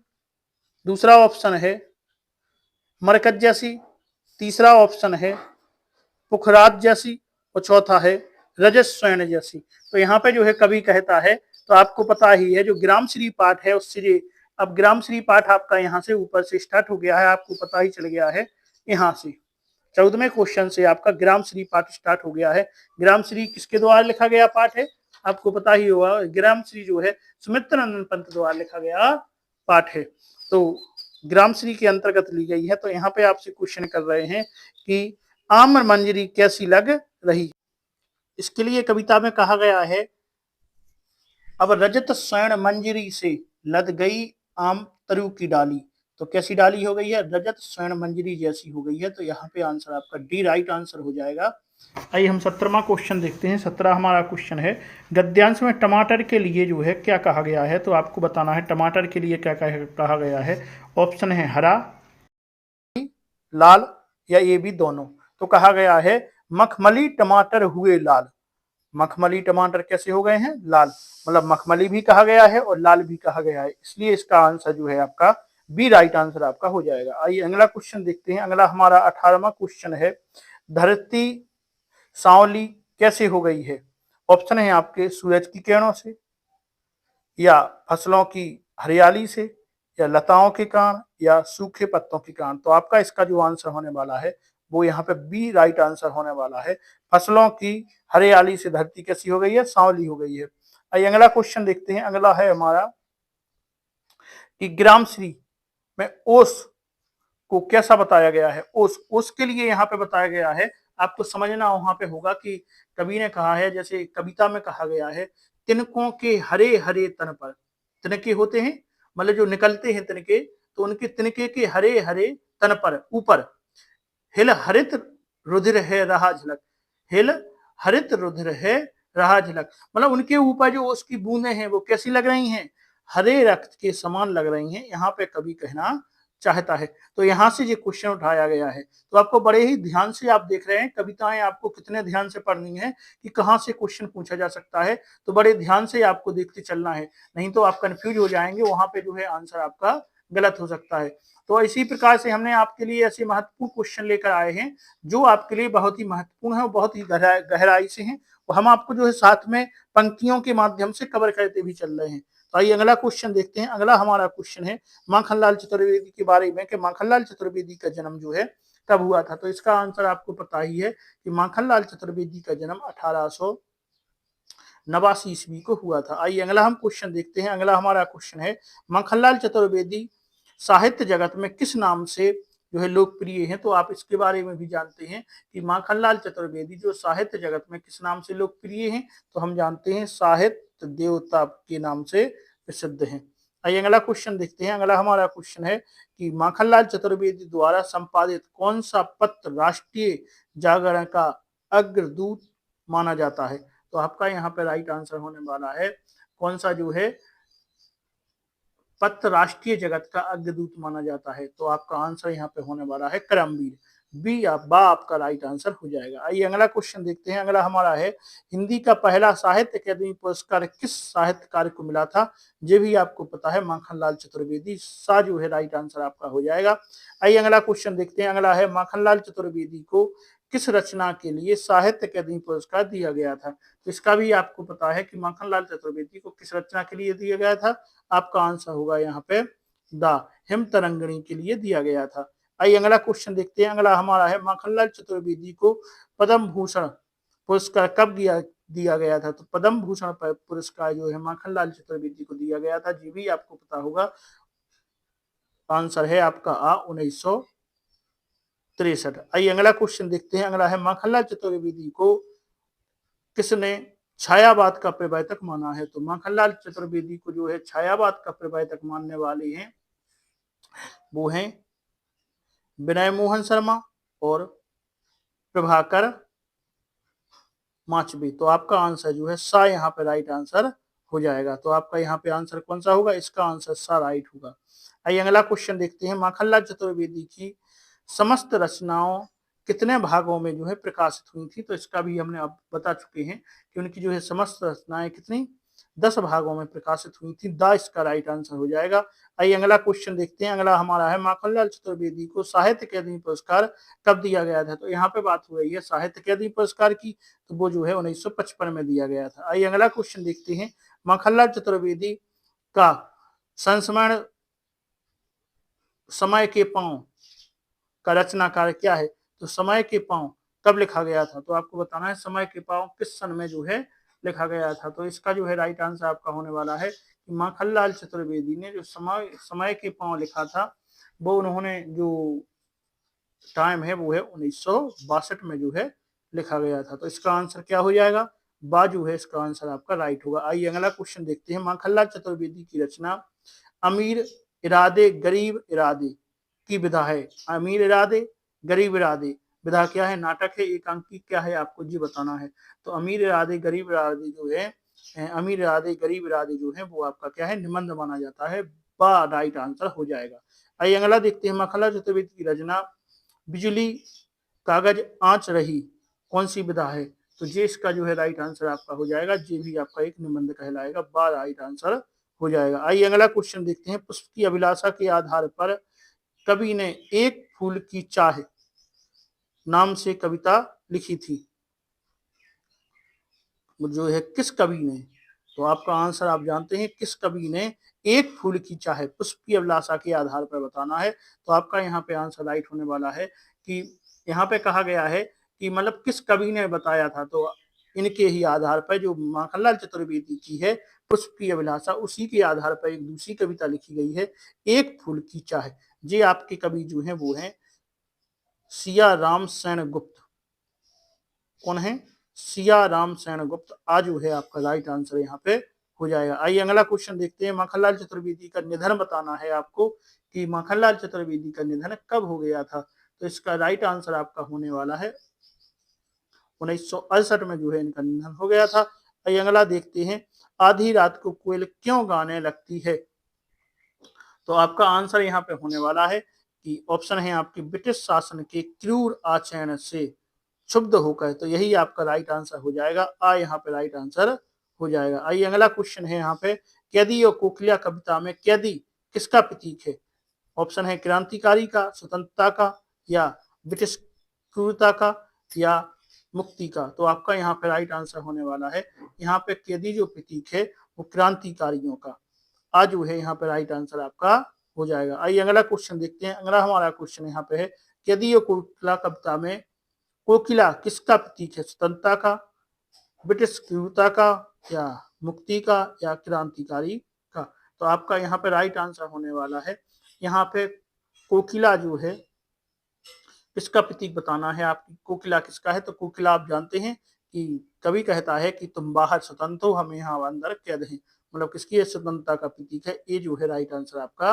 दूसरा ऑप्शन है मरकत जैसी, तीसरा ऑप्शन है पुखराज जैसी और चौथा है रजत स्वर्ण जैसी। तो यहाँ पे जो है कवि कहता है, तो आपको पता ही है जो ग्रामश्री पाठ है उससे, अब ग्रामश्री पाठ आपका यहाँ से ऊपर से स्टार्ट हो गया है, आपको पता ही चल गया है। यहाँ से 14वें क्वेश्चन से आपका ग्रामश्री पाठ स्टार्ट हो गया है। ग्रामश्री किसके द्वारा लिखा गया पाठ है? आपको पता ही होगा, ग्रामश्री जो है सुमित्रानंद पंत द्वारा लिखा गया पाठ है। तो ग्रामश्री के अंतर्गत ली गई है। तो यहाँ पे आपसे क्वेश्चन कर रहे हैं कि आम्र मंजरी कैसी लग रही? इसके लिए कविता में कहा गया है, अब रजत स्वर्ण मंजरी से लद गई आम तरु की डाली। तो कैसी डाली हो गई है? रजत स्वर्ण मंजरी जैसी हो गई है। तो यहाँ पे आंसर आपका डी राइट आंसर हो जाएगा। आइए हम 17वां क्वेश्चन देखते हैं। 17 हमारा क्वेश्चन है, गद्यांश में टमाटर के लिए जो है क्या कहा गया है? तो आपको बताना है टमाटर के लिए क्या कहा गया है। ऑप्शन है हरा, लाल या ये भी दोनों। तो कहा गया है मखमली टमाटर हुए लाल। मखमली टमाटर कैसे हो गए हैं? लाल। मतलब मखमली भी कहा गया है और लाल भी कहा गया है, इसलिए इसका आंसर जो है आपका बी राइट आंसर आपका हो जाएगा। आइए अगला क्वेश्चन देखते हैं। अगला हमारा 18वां क्वेश्चन है, धरती सांवली कैसे हो गई है? ऑप्शन है आपके सूरज की किरणों से, या फसलों की हरियाली से, या लताओं के कारण, या सूखे पत्तों के कारण। तो आपका इसका जो आंसर होने वाला है वो यहाँ पे बी राइट आंसर होने वाला है। फसलों की हरियाली से धरती कैसी हो गई है? सांवली हो गई है। आइए अगला क्वेश्चन देखते हैं। अगला है हमारा कि ग्रामश्री में ओस को कैसा बताया गया है? ओस, ओस के लिए यहाँ पे बताया गया है, आपको समझना वहां पे होगा कि कवि ने कहा है, जैसे कविता में कहा गया है, तिनकों के हरे हरे तन पर, तिनके होते हैं मतलब जो निकलते हैं तिनके, तो उनके तिनके के हरे हरे तन पर ऊपर हिल हरित रुधिर है रहा झलक, हिल हरित रुधिर है रहा झलक। मतलब उनके ऊपर जो उसकी बूंदें हैं वो कैसी लग रही हैं? हरे रक्त के समान लग रही हैं, यहाँ पे कवि कहना चाहता है। तो यहाँ से ये क्वेश्चन उठाया गया है। तो आपको बड़े ही ध्यान से, आप देख रहे हैं कविताएं आपको कितने ध्यान से पढ़नी है कि कहाँ से क्वेश्चन पूछा जा सकता है, तो बड़े ध्यान से आपको देखते चलना है, नहीं तो आप कंफ्यूज हो जाएंगे, वहां पे जो है आंसर आपका गलत हो सकता है। तो इसी प्रकार से हमने आपके लिए ऐसे महत्वपूर्ण क्वेश्चन लेकर आए हैं जो आपके लिए बहुत ही महत्वपूर्ण है और बहुत ही गहराई से हैं, और हम आपको जो है साथ में पंक्तियों के माध्यम से कवर करते भी चल रहे हैं। तो आइए अगला क्वेश्चन देखते हैं। अगला हमारा क्वेश्चन है माखनलाल चतुर्वेदी के बारे में, कि माखनलाल चतुर्वेदी का जन्म जो है कब हुआ था? तो इसका आंसर आपको पता ही है कि माखनलाल चतुर्वेदी का जन्म 1889 ईस्वी को हुआ था। आइए अगला हम क्वेश्चन देखते हैं। अगला हमारा क्वेश्चन है, माखनलाल चतुर्वेदी साहित्य जगत में किस नाम से जो है लोकप्रिय है? तो आप इसके बारे में भी जानते हैं कि माखनलाल चतुर्वेदी जो साहित्य जगत में किस नाम से लोकप्रिय हैं? तो हम जानते हैं साहित्य देवता के नाम से प्रसिद्ध हैं। आइए अगला क्वेश्चन देखते हैं। अगला हमारा क्वेश्चन है कि माखनलाल चतुर्वेदी द्वारा संपादित कौन सा पत्र राष्ट्रीय जागरण का अग्रदूत माना जाता है? तो आपका यहाँ पे राइट आंसर होने वाला है, कौन सा जो है पत्र राष्ट्रीय जगत का अग्रदूत माना जाता है? तो आपका आंसर यहाँ पे होने वाला है करमवीर, बी आपका राइट आंसर हो जाएगा। आइए अगला क्वेश्चन देखते हैं। अगला हमारा है, हिंदी का पहला साहित्य अकादमी पुरस्कार किस साहित्यकार को मिला था? ये भी आपको पता है, माखनलाल चतुर्वेदी, सा जो है राइट आंसर आपका हो जाएगा। आइए अगला क्वेश्चन देखते हैं। अगला है, माखनलाल चतुर्वेदी को किस रचना के लिए साहित्य अकादमी पुरस्कार दिया गया था? तो इसका भी आपको पता है कि माखनलाल चतुर्वेदी को किस रचना के लिए दिया गया था? आपका आंसर होगा यहाँ पे द हिमतरंगिणी के लिए दिया गया था। आइए अगला क्वेश्चन देखते हैं। अगला हमारा है माखनलाल चतुर्वेदी को पद्म भूषण पुरस्कार कब दिया गया था? तो पद्म भूषण पुरस्कार जो है माखनलाल चतुर्वेदी को दिया गया था, ये भी आपको पता होगा। आंसर है आपका आ 1963। आइए अगला क्वेश्चन देखते हैं। अगला है माखनलाल चतुर्वेदी को किसने छायावाद का प्रवर्तक माना है? तो माखनलाल चतुर्वेदी को जो है छायावाद का प्रवर्तक मानने वाले हैं वो हैं विनय मोहन शर्मा और प्रभाकर माचबी। तो आपका आंसर जो है सा यहाँ पे राइट आंसर हो जाएगा। तो आपका यहाँ पे आंसर कौन सा होगा? इसका आंसर सा राइट होगा। आइए अगला क्वेश्चन देखते हैं। माखनलाल चतुर्वेदी की समस्त रचनाओं कितने भागों में जो है प्रकाशित हुई थी? तो इसका भी हमने अब बता चुके हैं कि उनकी जो है समस्त रचनाएं कितनी 10 भागों में प्रकाशित हुई थी। द इसका राइट आंसर हो जाएगा। आइए अगला क्वेश्चन देखते हैं। अगला हमारा है माखनलाल चतुर्वेदी को साहित्य अकादमी पुरस्कार कब दिया गया था? तो यहाँ पे बात हो रही है साहित्य अकादमी पुरस्कार की, तो वो जो है 1955 में दिया गया था। आइए अगला क्वेश्चन देखते हैं। माखनलाल चतुर्वेदी का संस्मरण समय के पांव का रचनाकार क्या है? तो समय के पांव कब लिखा गया था? तो आपको बताना है समय के पांव किस सन में जो है लिखा गया था। तो इसका जो है राइट आंसर आपका होने वाला है कि माखनलाल चतुर्वेदी ने जो समय के पांव लिखा था वो उन्होंने जो टाइम है वो है 1962 में जो है लिखा गया था। तो इसका आंसर क्या हो जाएगा? बाजू है इसका आंसर आपका राइट होगा। आइए अगला क्वेश्चन देखते हैं। माखनलाल चतुर्वेदी की रचना अमीर इरादे गरीब इरादे की विधा है। अमीर इरादे गरीब इरादे विधा क्या है? नाटक है, एकांकी क्या है? आपको जी बताना है। तो अमीर इरादे गरीब इरादे जो है अमीर इरादे गरीब इरादे जो है वो आपका क्या है? निबंध माना जाता है। बा राइट आंसर हो जाएगा। आइए अगला देखते हैं। माखनलाल चतुर्वेदी की रचना बिजली कागज आंच रही कौन सी विधा है? तो जे इसका जो है राइट आंसर आपका हो जाएगा। जे भी आपका एक निबंध कहलाएगा। बा राइट आंसर हो जाएगा। आइए अगला क्वेश्चन देखते हैं। पुष्प की अभिलाषा के आधार पर कवि ने एक फूल की चाह नाम से कविता लिखी थी, जो है किस कवि ने? तो आपका आंसर आप जानते हैं किस कवि ने एक फूल की चाह पुष्प की अभिलाषा के आधार पर बताना है। तो आपका यहाँ पे आंसर राइट होने वाला है कि यहाँ पे कहा गया है कि मतलब किस कवि ने बताया था। तो इनके ही आधार पर जो माखनलाल चतुर्वेदी की है पुष्प की अभिलाषा, उसी के आधार पर एक दूसरी कविता लिखी गई है एक फूल की चाह। ये आपके कवि जो है वो है सिया राम सेन गुप्त। कौन है? सिया राम सेन गुप्त। आज जो है आपका राइट आंसर यहाँ पे हो जाएगा। आइए अगला क्वेश्चन देखते हैं। माखनलाल चतुर्वेदी का निधन बताना है आपको कि माखनलाल चतुर्वेदी का निधन कब हो गया था। तो इसका राइट आंसर आपका होने वाला है 1968 में जो है इनका निधन हो गया था। आइए अगला देखते हैं। आधी रात को कोयल क्यों गाने लगती है? तो आपका आंसर यहाँ पे होने वाला है कि ऑप्शन है आपकी ब्रिटिश शासन के क्रूर आचरण से क्षुब्ध होकर। तो यही आपका राइट आंसर हो जाएगा। आ यहाँ पे राइट आंसर हो जाएगा। आइए अगला क्वेश्चन है यहाँ पे। कैदी और कोकिला कविता में कैदी किसका प्रतीक है? ऑप्शन है क्रांतिकारी का, स्वतंत्रता का, या ब्रिटिश क्रूरता का, या मुक्ति का। तो आपका यहाँ पे राइट आंसर होने वाला है यहाँ पे कैदी जो प्रतीक है वो क्रांतिकारियों का। आज जो है यहाँ पे राइट आंसर आपका हो जाएगा। आइए अगला क्वेश्चन देखते हैं। अगला हमारा क्वेश्चन यहाँ पे है कैदी और कोकिला कविता में कोकिला किसका प्रतीक है? स्वतंत्रता का, ब्रिटिश क्रूरता का, या मुक्ति का, या क्रांतिकारी का। तो आपका यहाँ पे राइट आंसर होने वाला है यहाँ पे कोकिला जो है किसका प्रतीक बताना है। आपकी कोकिला किसका है? तो कोकिला आप जानते हैं कि कवि कहता है कि तुम बाहर स्वतंत्र हो, हम यहाँ अंदर कैद हैं। मतलब किसकी स्वतंत्रता का प्रतीक है? ये जो है राइट आंसर आपका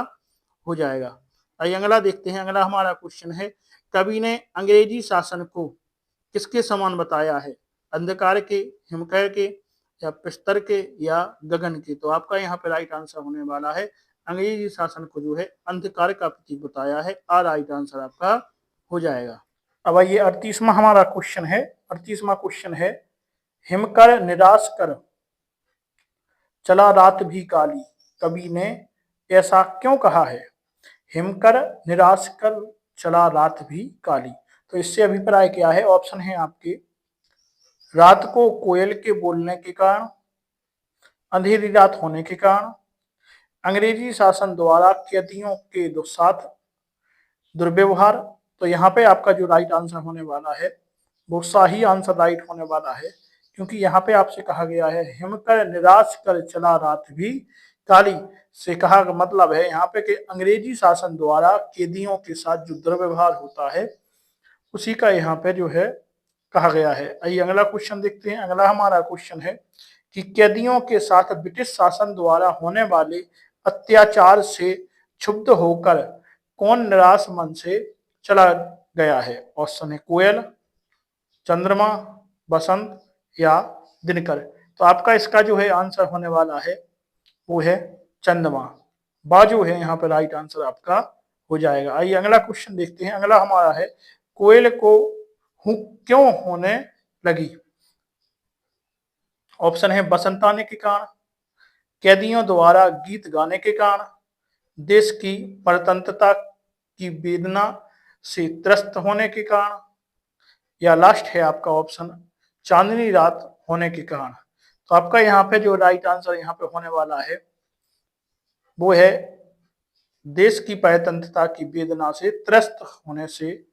हो जाएगा। आइए अगला देखते हैं। अगला हमारा क्वेश्चन है कवि ने अंग्रेजी शासन को किसके समान बताया है? अंधकार के, हिमकर के, या प्रस्तर के, या गगन के। तो आपका यहाँ पे राइट आंसर होने वाला है अंग्रेजी शासन को जो है अंधकार का प्रतीक बताया है। आ राइट आंसर आपका हो जाएगा। अब आइए 38वां हमारा क्वेश्चन है। 38वां क्वेश्चन है हिमकर निराश कर चला रात भी काली कवि ने ऐसा क्यों कहा है? हिमकर निराश कर चला रात भी काली। तो इससे अभिप्राय क्या है? ऑप्शन है आपके रात को कोयल के बोलने के कारण, अंधेरी रात होने के कारण, अंग्रेजी शासन द्वारा कैदियों के साथ दुर्व्यवहार। तो यहाँ पे आपका जो राइट आंसर होने वाला है वो शाही आंसर राइट होने वाला है, क्योंकि यहाँ पे आपसे कहा गया है हिमकर निराश कर चला रात भी काली, से कहा मतलब है यहाँ पे कि अंग्रेजी शासन द्वारा कैदियों के साथ जो दुर्व्यवहार होता है उसी का यहाँ पे जो है कहा गया है। आइए अगला क्वेश्चन देखते हैं। अगला हमारा क्वेश्चन है कि कैदियों के साथ ब्रिटिश शासन द्वारा होने वाले अत्याचार से क्षुब्ध होकर कौन निराश मन से चला गया है? ऑप्शन है कोयल, चंद्रमा, बसंत या दिनकर। तो आपका इसका जो है आंसर होने वाला है वो है चंद्रमा। बाजू है यहाँ पे राइट आंसर आपका हो जाएगा। आइए अगला क्वेश्चन देखते हैं। अगला हमारा है कोयल को हुक क्यों होने लगी? ऑप्शन है बसंत आने के कारण, कैदियों द्वारा गीत गाने के कारण, देश की परतंत्रता की वेदना से त्रस्त होने के कारण, या लास्ट है आपका ऑप्शन चांदनी रात होने के कारण। तो आपका यहाँ पे जो राइट आंसर यहाँ पे होने वाला है वो है देश की परतंत्रता की वेदना से त्रस्त होने से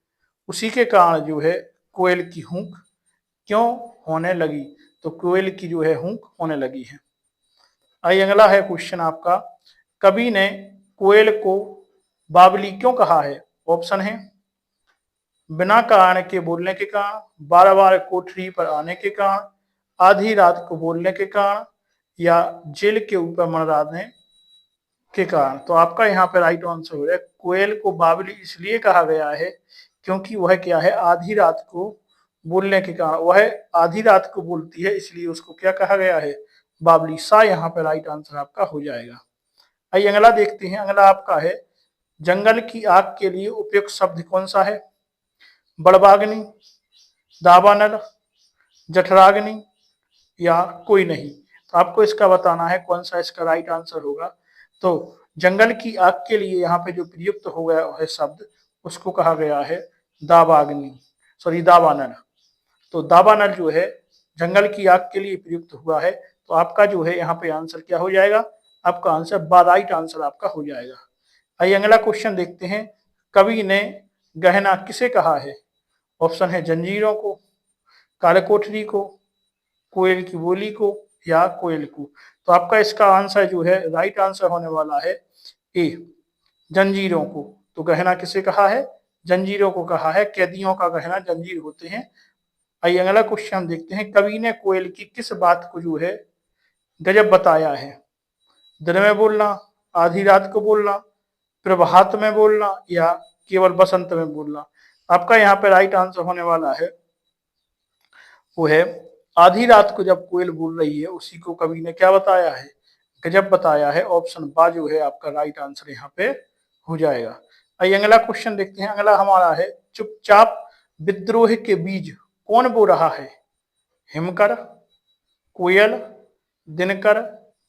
उसी के कारण जो है कोयल की हुंक क्यों होने लगी। तो कोयल की जो है हुंक होने लगी है। आइए अगला है क्वेश्चन आपका, कवि ने कोयल को बावली क्यों कहा है? ऑप्शन है बिना कारण के बोलने के कारण, बार बार कोठरी पर आने के कारण, आधी रात को बोलने के कारण, या जेल के ऊपर मंडराने के कारण। तो आपका यहाँ पे राइट आंसर हो रहा है कोयल को बावली इसलिए कहा गया है क्योंकि वह क्या है आधी रात को बोलने के कारण, वह आधी रात को बोलती है इसलिए उसको क्या कहा गया है? बावली। सा यहाँ पे राइट आंसर आपका हो जाएगा। आइए अगला देखते हैं। अगला आपका है जंगल की आग के लिए उपयुक्त शब्द कौन सा है? बड़बाग्नि, दावानल, जठराग्नि या कोई नहीं। तो आपको इसका बताना है कौन सा इसका राइट आंसर होगा। तो जंगल की आग के लिए यहाँ पे जो प्रयुक्त हो गया है शब्द उसको कहा गया है दावाग्नि, सॉरी दावानल। तो दावानल जो है जंगल की आग के लिए प्रयुक्त हुआ है। तो आपका जो है यहाँ पे आंसर क्या हो जाएगा? आपका आंसर राइट आंसर आपका हो जाएगा। आइए अगला क्वेश्चन देखते हैं, कवि ने गहना किसे कहा है? ऑप्शन है जंजीरों को, काले कोठरी को, कोयल की बोली को या कोयल को। तो आपका इसका आंसर जो है राइट आंसर होने वाला है ए जंजीरों को। तो गहना किसे कहा है? जंजीरों को कहा है। कैदियों का गहना जंजीर होते हैं। आइए अगला क्वेश्चन हम देखते हैं, कवि ने कोयल की किस बात को जो है गजब बताया है? दिन में बोलना, आधी रात को बोलना, प्रभात में बोलना या केवल बसंत में बोलना। आपका यहाँ पे राइट आंसर होने वाला है वो है आधी रात को जब कोयल बोल रही है उसी को कवि ने क्या बताया है? गजब बताया है। ऑप्शन बा जो है आपका राइट आंसर यहाँ पे हो जाएगा। आइए अगला क्वेश्चन देखते हैं। अगला हमारा है चुपचाप विद्रोह के बीज कौन बो रहा है? हिमकर, कोयल, दिनकर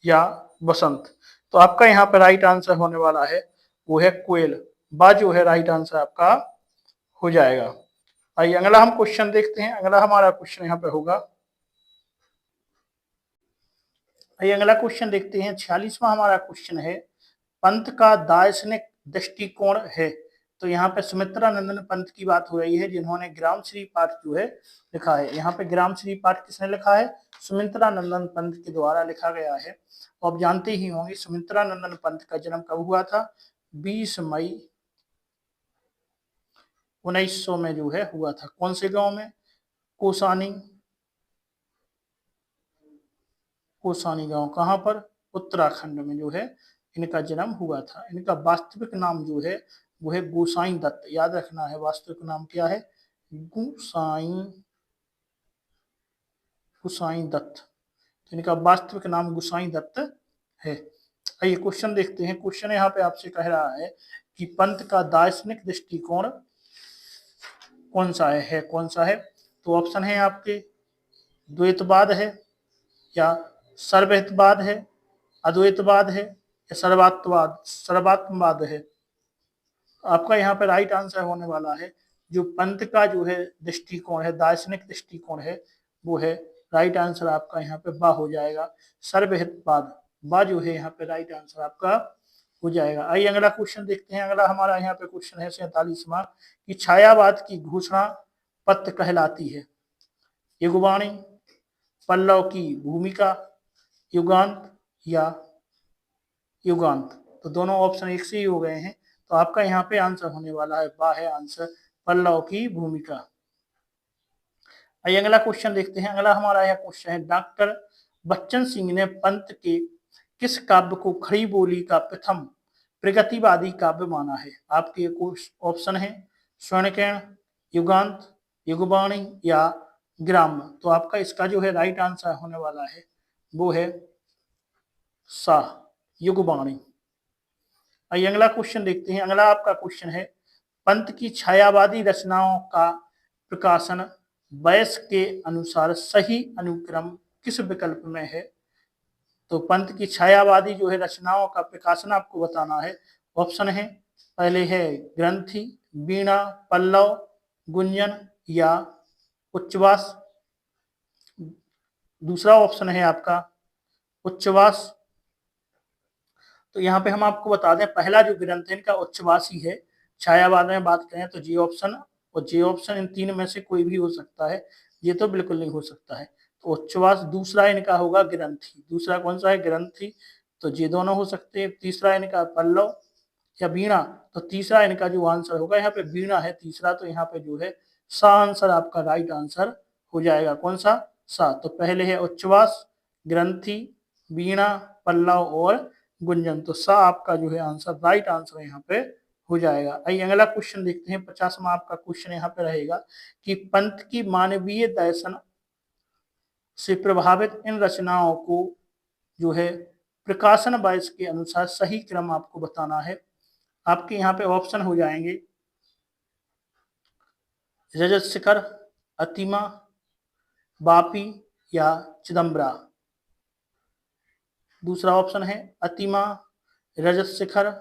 या बसंत। तो आपका यहाँ पे राइट आंसर होने वाला है वो है कोयल। बा जो है राइट आंसर आपका हो जाएगा। आइए अगला हम क्वेश्चन देखते हैं। अगला हमारा क्वेश्चन यहाँ पे होगा, आइए अगला क्वेश्चन देखते हैं। 46वां हमारा क्वेश्चन है पंत का दार्शनिक दृष्टिकोण है। तो यहाँ पे सुमित्रा नंदन पंत की बात हो रही है जिन्होंने ग्राम श्री पाठ जो है लिखा है। यहाँ पे ग्राम श्री पाठ किसने लिखा है? सुमित्रा नंदन पंत के द्वारा लिखा गया है। तो आप जानते ही होंगे सुमित्रा नंदन पंत का जन्म कब हुआ था? 20 मई 1900 में जो है हुआ था। कौन से गांव में? कोसानी, कोसानी गांव। कहाँ पर? उत्तराखंड में जो है इनका जन्म हुआ था। इनका वास्तविक नाम जो है वो है गोसाई दत्त। याद रखना है वास्तविक नाम क्या है? गोसाई, गोसाई दत्त। तो इनका वास्तविक नाम गोसाई दत्त है। आइए क्वेश्चन देखते हैं। क्वेश्चन यहाँ पे आपसे कह रहा है कि पंत का दार्शनिक दृष्टिकोण कौन सा है कौन सा है? तो ऑप्शन है आपके द्वैतवाद है, या सर्वहितवाद है, अद्वैतवाद है, या सर्वात्मवाद है। आपका यहाँ पे राइट आंसर होने वाला है जो पंत का जो है दृष्टिकोण है, दार्शनिक दृष्टिकोण है, वो है राइट आंसर आपका यहाँ पे बा हो जाएगा। सर्वहितवाद, बा जो है यहाँ पे राइट आंसर आपका हो जाएगा। आइए अगला क्वेश्चन देखते हैं। अगला हमारा यहाँ पे क्वेश्चन है 47वां कि छायावाद की घोषणा पत्र कहलाती है? युगवाणी, पल्लव की भूमिका, युगांत या युगांत। तो दोनों ऑप्शन एक से ही हो गए हैं, तो आपका यहाँ पे आंसर होने वाला है बा है आंसर, पल्लव की भूमिका। आइए अगला क्वेश्चन देखते हैं। अगला हमारा यह क्वेश्चन है डॉक्टर बच्चन सिंह ने पंत के किस काव्य को खड़ी बोली का प्रथम प्रगतिवादी काव्य माना है? आपके ऑप्शन है स्वर्णकिरण, युगांत, युगवाणी या ग्राम्य। तो आपका इसका जो है राइट आंसर होने वाला है वो है सा, युगवाणी। आइए अगला क्वेश्चन देखते हैं। अगला आपका क्वेश्चन है पंत की छायावादी रचनाओं का प्रकाशन वयस के अनुसार सही अनुक्रम किस विकल्प में है? तो पंत की छायावादी जो है रचनाओं का प्रकाशन आपको बताना है। ऑप्शन है पहले है ग्रंथि, वीणा, पल्लव, गुंजन या उच्चवास। दूसरा ऑप्शन है आपका उच्चवास। तो यहाँ पे हम आपको बता दें पहला जो ग्रंथ है इनका उच्चवास ही है। छायावाद में बात करें तो जी ऑप्शन और जे ऑप्शन इन तीन में से कोई भी हो सकता है, ये तो बिल्कुल नहीं हो सकता है। तो उच्चवास। दूसरा इनका होगा ग्रंथि। दूसरा कौन सा है? ग्रंथि। तो ये दोनों हो सकते हैं। तीसरा इनका पल्लव या वीणा। तो तीसरा इनका जो आंसर होगा यहाँ पे वीणा है तीसरा। तो यहाँ पे जो है सा आंसर आपका राइट आंसर हो जाएगा। कौन सा? सा। तो पहले है उच्चवास, ग्रंथि, वीणा, पल्लव और गुंजन। तो सा आपका जो है आंसर राइट आंसर यहाँ पे हो जाएगा। आइए अगला क्वेश्चन देखते हैं। 50वां आपका क्वेश्चन यहाँ पे रहेगा कि पंत की मानवीय दर्शन से प्रभावित इन रचनाओं को जो है प्रकाशन वयस के अनुसार सही क्रम आपको बताना है। आपके यहाँ पे ऑप्शन हो जाएंगे रजत शिखर, अतिमा, वापी या चिदम्बरा। दूसरा ऑप्शन है अतिमा, रजत शिखर,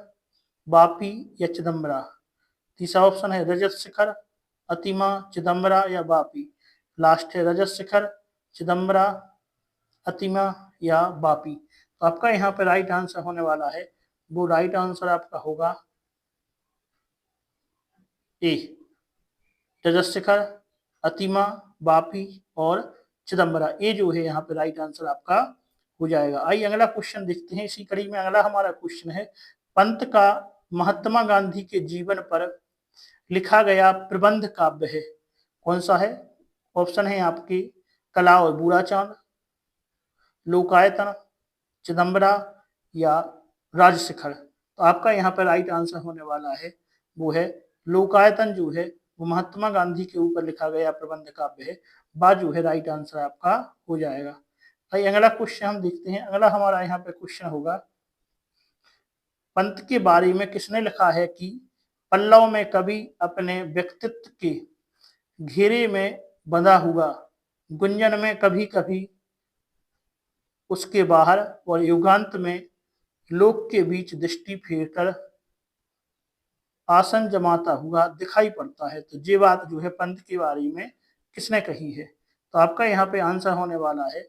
वापी या चिदम्बरा। तीसरा ऑप्शन है रजत शिखर, अतिमा, चिदम्बरा या वापी। लास्ट है रजत शिखर, चिदम्बरा, अतिमा या वापी। तो आपका यहाँ पे राइट आंसर होने वाला है वो राइट आंसर आपका होगा ए, रजत शिखर, अतिमा, वापी और चिदम्बरा। ए जो है यहाँ पे राइट आंसर आपका हो जाएगा। आइए अगला क्वेश्चन देखते हैं। इसी कड़ी में अगला हमारा क्वेश्चन है पंत का महात्मा गांधी के जीवन पर लिखा गया प्रबंध काव्य है? कौन सा है? ऑप्शन है आपकी कला और बूढ़ा चांद, लोकायतन, चिदम्बरा या राजशिखर। तो आपका यहाँ पर राइट आंसर होने वाला है वो है लोकायतन। जो है वो महात्मा गांधी के ऊपर लिखा गया प्रबंध काव्य है। बा जो है राइट आंसर आपका हो जाएगा। आइए अगला क्वेश्चन हम देखते हैं। अगला हमारा यहाँ पे क्वेश्चन होगा पंत के बारे में किसने लिखा है कि पल्लव में कभी अपने व्यक्तित्व के घेरे में बंधा हुआ, गुंजन में कभी कभी उसके बाहर और युगांत में लोक के बीच दृष्टि फेरकर आसन जमाता हुआ दिखाई पड़ता है। तो ये बात जो है पंत के बारे में किसने कही है? तो आपका यहाँ पे आंसर होने वाला है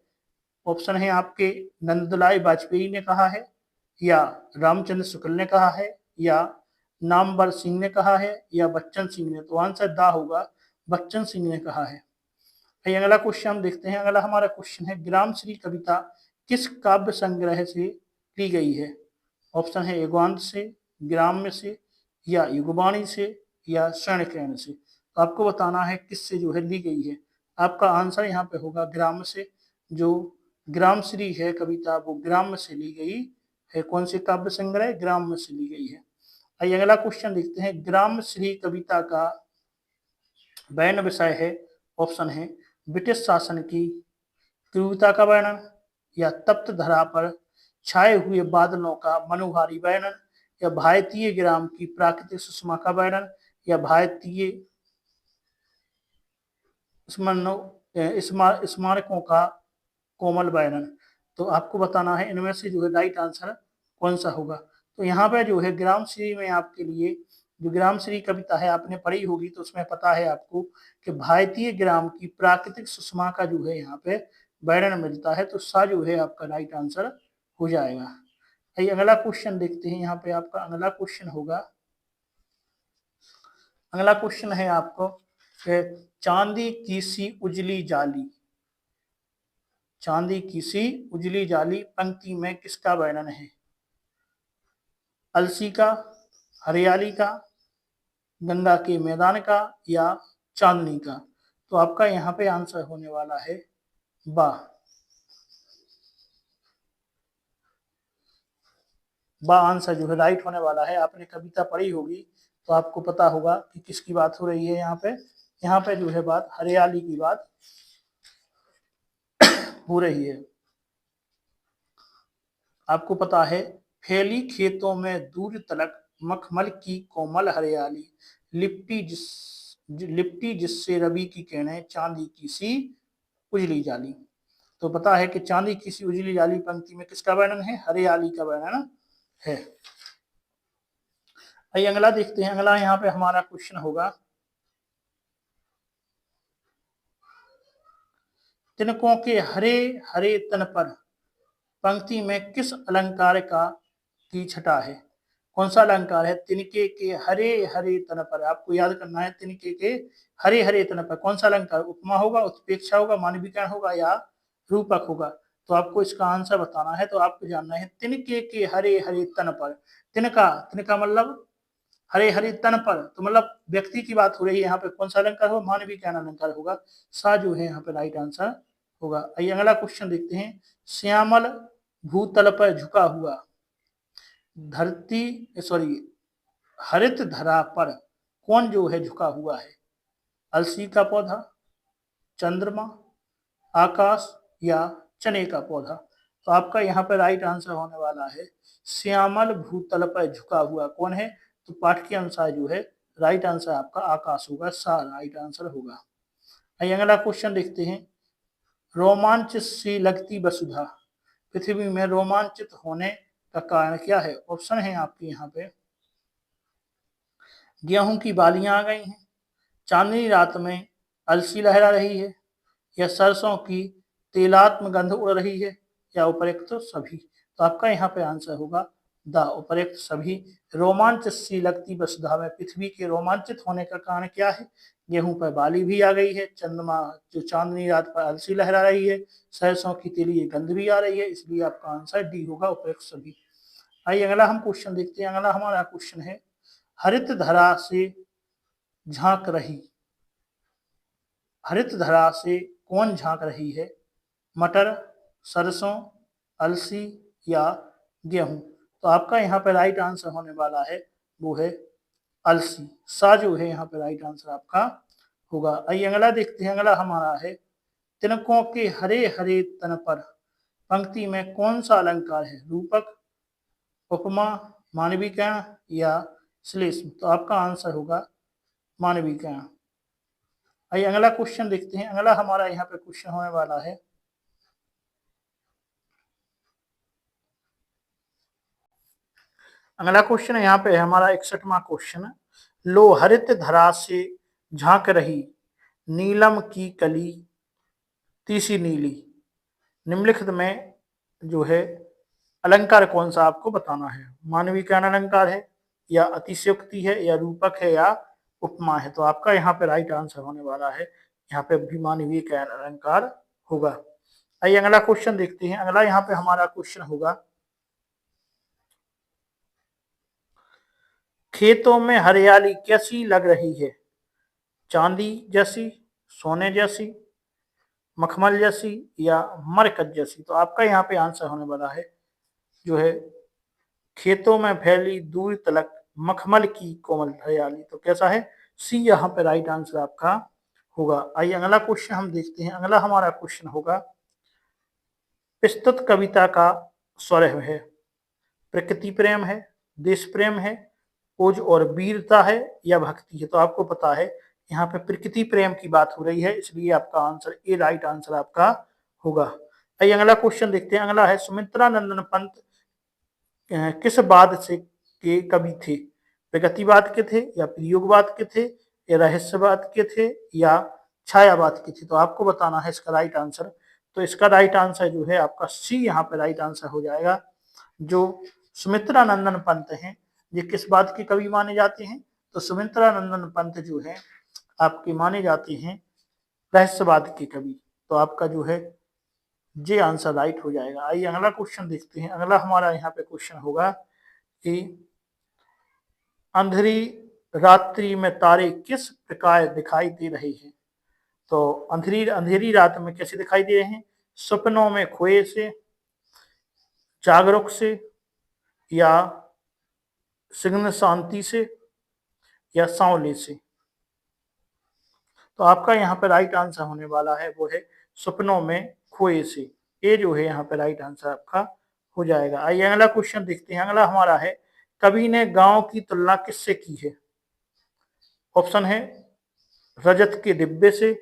ऑप्शन है आपके नंदलाल वाजपेयी ने कहा है, या रामचंद्र शुक्ल ने कहा है, या नामवर सिंह ने कहा है, या बच्चन सिंह ने। तो आंसर दा होगा बच्चन सिंह ने कहा है। अगला क्वेश्चन हम देखते हैं। अगला हमारा क्वेश्चन है ग्राम श्री कविता किस काव्य संग्रह से ली गई है? ऑप्शन है युगांत से, ग्राम्य से या युगवाणी से या स्वर्णकिरण से। तो आपको बताना है किससे जो है ली गई है। आपका आंसर यहाँ पे होगा ग्राम्य से। जो ग्राम श्री है कविता वो ग्राम्य से ली गई है। कौन सी काव्य संग्रह? ग्राम्य से ली गई है। आइए अगला क्वेश्चन देखते हैं। ग्राम श्री कविता का वर्ण विषय है। ऑप्शन है ब्रिटिश शासन की क्रूरता का वर्णन, या तप्त धरा पर छाए हुए बादलों का मनोहारी वर्णन, या भारतीय ग्राम की प्राकृतिक सुषमा का वर्णन, या भारतीय स्मारकों का कोमल वर्णन। तो आपको बताना है इनमें से जो है राइट आंसर कौन सा होगा। तो यहाँ पे जो है ग्राम श्री में आपके लिए जो ग्रामश्री कविता है आपने पढ़ी होगी तो उसमें पता है आपको कि भारतीय ग्राम की प्राकृतिक सुषमा का जो है यहाँ पे वर्णन मिलता है, तो सा जो है आपका राइट आंसर हो जाएगा। आइए अगला क्वेश्चन देखते हैं। यहाँ पे आपका अगला क्वेश्चन होगा, अगला क्वेश्चन है आपको चांदी की सी उजली जाली, चांदी की सी उजली जाली पंक्ति में किसका वर्णन है? अलसी का, हरियाली का, गंगा के मैदान का या चांदनी का? तो आपका यहाँ पे आंसर होने वाला है बा। बा आंसर जो है राइट होने वाला है। आपने कविता पढ़ी होगी तो आपको पता होगा कि किसकी बात हो रही है यहाँ पे। यहाँ पे जो है बात हरियाली की बात हो रही है। आपको पता है, फैली खेतों में दूर तलक मखमल की कोमल हरियाली, लिपटी जिससे रवि की किरणें चांदी की सी उजली जाली। तो पता है कि चांदी की सी उजली जाली पंक्ति में किसका वर्णन है? हरियाली का वर्णन है। आइए अगला देखते हैं। अगला यहाँ पे हमारा क्वेश्चन होगा, तिनकों के हरे हरे तन पर पंक्ति में किस अलंकार की छटा है? कौन सा अलंकार है? तिनके के हरे हरे तन पर, आपको याद करना है, तिनके के हरे हरे तन पर कौन सा अलंकार? उपमा होगा, उत्प्रेक्षा होगा, मानविकरण होगा या रूपक होगा? तो आपको इसका आंसर बताना है। तो आपको जानना है तिनके के हरे हरे तन पर। तिनका, तिनका मतलब हरे हरे तन पर, तो मतलब व्यक्ति की बात हो रही है। यहाँ पे कौन सा अलंकार होगा? मानविकरण अलंकार होगा। सा जो है यहाँ पे राइट आंसर होगा। आइए अगला क्वेश्चन देखते हैं। श्यामल भूतल पर झुका हुआ, हरित धरा पर कौन जो है झुका हुआ है? अलसी का पौधा, चंद्रमा, आकाश या चने का पौधा? तो आपका यहाँ पर राइट आंसर होने वाला है श्यामल भूतल पर झुका हुआ कौन है? तो पाठ के अनुसार जो है राइट आंसर आपका आकाश होगा। सा राइट आंसर होगा। आइए अगला क्वेश्चन देखते हैं। रोमांच सी लगती वसुधा, पृथ्वी में रोमांचित होने का कारण क्या है? ऑप्शन है आपके यहाँ पे, गेहूं की बालियां आ गई हैं, चांदनी रात में अलसी लहरा रही है, या सरसों की तेलात्म गंध उड़ रही है, या उपयुक्त सभी? तो आपका यहाँ पे आंसर होगा द उपयुक्त सभी। रोमांच सी लगती वसुधा में पृथ्वी के रोमांचित होने का कारण क्या है? गेहूं पर बाली भी आ गई है, चंद्रमा जो चांदनी रात पर अलसी लहरा रही है, सरसों की तेली गंध भी आ रही है, इसलिए आपका आंसर डी होगा, उपयुक्त सभी। आइए अगला हम क्वेश्चन देखते हैं। अगला हमारा क्वेश्चन है, हरित धरा से झांक रही, हरित धरा से कौन झांक रही है? मटर, सरसों, अलसी या गेहूं? तो आपका यहाँ पे राइट आंसर होने वाला है वो है अलसी। सा जो है यहाँ पे राइट आंसर आपका होगा। आइए अगला देखते हैं। अगला हमारा है, तिनकों के हरे हरे तन पर पंक्ति में कौन सा अलंकार है? रूपक, उपमा, मानविकरण या श्लेष्म? तो आपका आंसर होगा मानविकरण। आइए अगला क्वेश्चन देखते हैं। अगला हमारा यहाँ पे क्वेश्चन होने वाला है, अगला क्वेश्चन यहाँ पे है हमारा 61वां क्वेश्चन। लो हरित धरा से झांक रही नीलम की कली तीसी नीली, निम्नलिखित में जो है अलंकार कौन सा आपको बताना है? मानविकरण अलंकार है, या अतिशयोक्ति है, या रूपक है, या उपमा है? तो आपका यहाँ पे राइट आंसर होने वाला है यहाँ पे भी मानविकरण अलंकार होगा। आइए अगला क्वेश्चन देखते हैं। अगला यहाँ पे हमारा क्वेश्चन होगा, खेतों में हरियाली कैसी लग रही है? चांदी जैसी, सोने जैसी, मखमल जैसी या मरकत जैसी? तो आपका यहाँ पे आंसर होने वाला है जो है खेतों में फैली दूर तलक मखमल की कोमल हरियाली। तो कैसा है? सी यहाँ पे राइट आंसर आपका होगा। आइए अगला क्वेश्चन हम देखते हैं। अगला हमारा क्वेश्चन होगा, प्रस्तुत कविता का स्वर है, प्रकृति प्रेम है, देश प्रेम है, ओज और वीरता है, या भक्ति है? तो आपको पता है यहाँ पे प्रकृति प्रेम की बात हो रही है, इसलिए आपका आंसर ए राइट आंसर आपका होगा। आइए अगला क्वेश्चन देखते हैं। अगला है, सुमित्रा नंदन पंत किस बाद से के कवि थे? प्रगतिवाद के थे या प्रयोगवाद के थे या रहस्यवाद के थे या छायावाद के थे। तो आपको बताना है इसका राइट आंसर। तो इसका राइट आंसर जो है आपका सी यहाँ पे राइट आंसर हो जाएगा। जो सुमित्रानंदन पंत हैं ये किस बात के कवि माने जाते हैं? तो सुमित्रानंदन पंत जो है आपके माने जाते हैं रहस्यवाद के कवि। तो आपका जो है जे आंसर राइट हो जाएगा। आइए अगला क्वेश्चन देखते हैं। अगला हमारा यहाँ पे क्वेश्चन होगा कि अंधेरी रात्रि में तारे किस प्रकार दिखाई दे रहे हैं? तो अंधेरी रात में कैसे दिखाई दे रहे हैं? सपनों में खोए से, जागरूक से, या सिग्न शांति से, या सांवले से। तो आपका यहाँ पे राइट आंसर होने वाला है वो है सपनों में खोए से। ये जो है यहाँ पे राइट आंसर आपका हो जाएगा। आइए अगला क्वेश्चन देखते हैं। अगला हमारा है कवि ने गांव की तुलना किससे की है? ऑप्शन है रजत के डिब्बे से,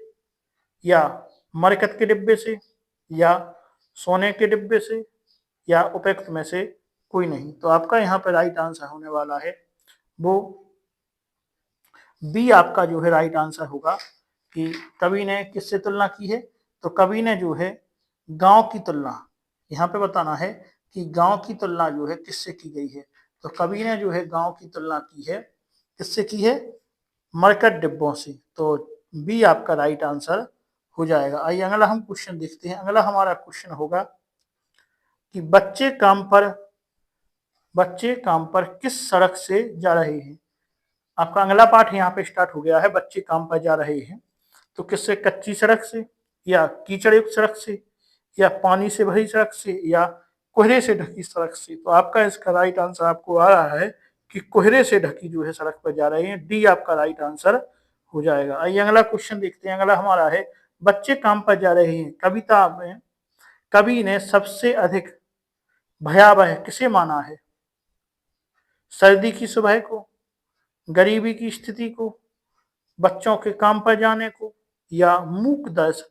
या मरकत के डिब्बे से, या सोने के डिब्बे से, या उपयुक्त में से कोई नहीं। तो आपका यहाँ पे राइट आंसर होने वाला है वो बी आपका जो है राइट आंसर होगा कि कवि ने किससे तुलना की है? तो कवि ने जो है गांव की तुलना, यहाँ पे बताना है कि गांव की तुलना जो है किससे की गई है। तो कवि ने जो है गांव की तुलना की है किससे की है? मरकट डिब्बों से। तो बी आपका राइट आंसर हो जाएगा। आइए अगला हम क्वेश्चन देखते हैं। अगला हमारा क्वेश्चन होगा कि बच्चे काम पर किस सड़क से जा रहे हैं? आपका अगला पाठ यहाँ पे स्टार्ट हो गया है। बच्चे काम पर जा रहे हैं तो किससे? कच्ची सड़क से, या कीचड़ युक्त सड़क से, या पानी से भरी सड़क से, या कोहरे से ढकी सड़क से। तो आपका इसका राइट आंसर आपको आ रहा है कि कोहरे से ढकी जो है सड़क पर जा रहे हैं। डी आपका राइट आंसर हो जाएगा। आइए अगला क्वेश्चन देखते हैं। अगला हमारा है बच्चे काम पर जा रहे हैं कविता में कवि ने सबसे अधिक भयावह किसे माना है? सर्दी की सुबह को, गरीबी की स्थिति को, बच्चों के काम पर जाने को, या मूक दर्शक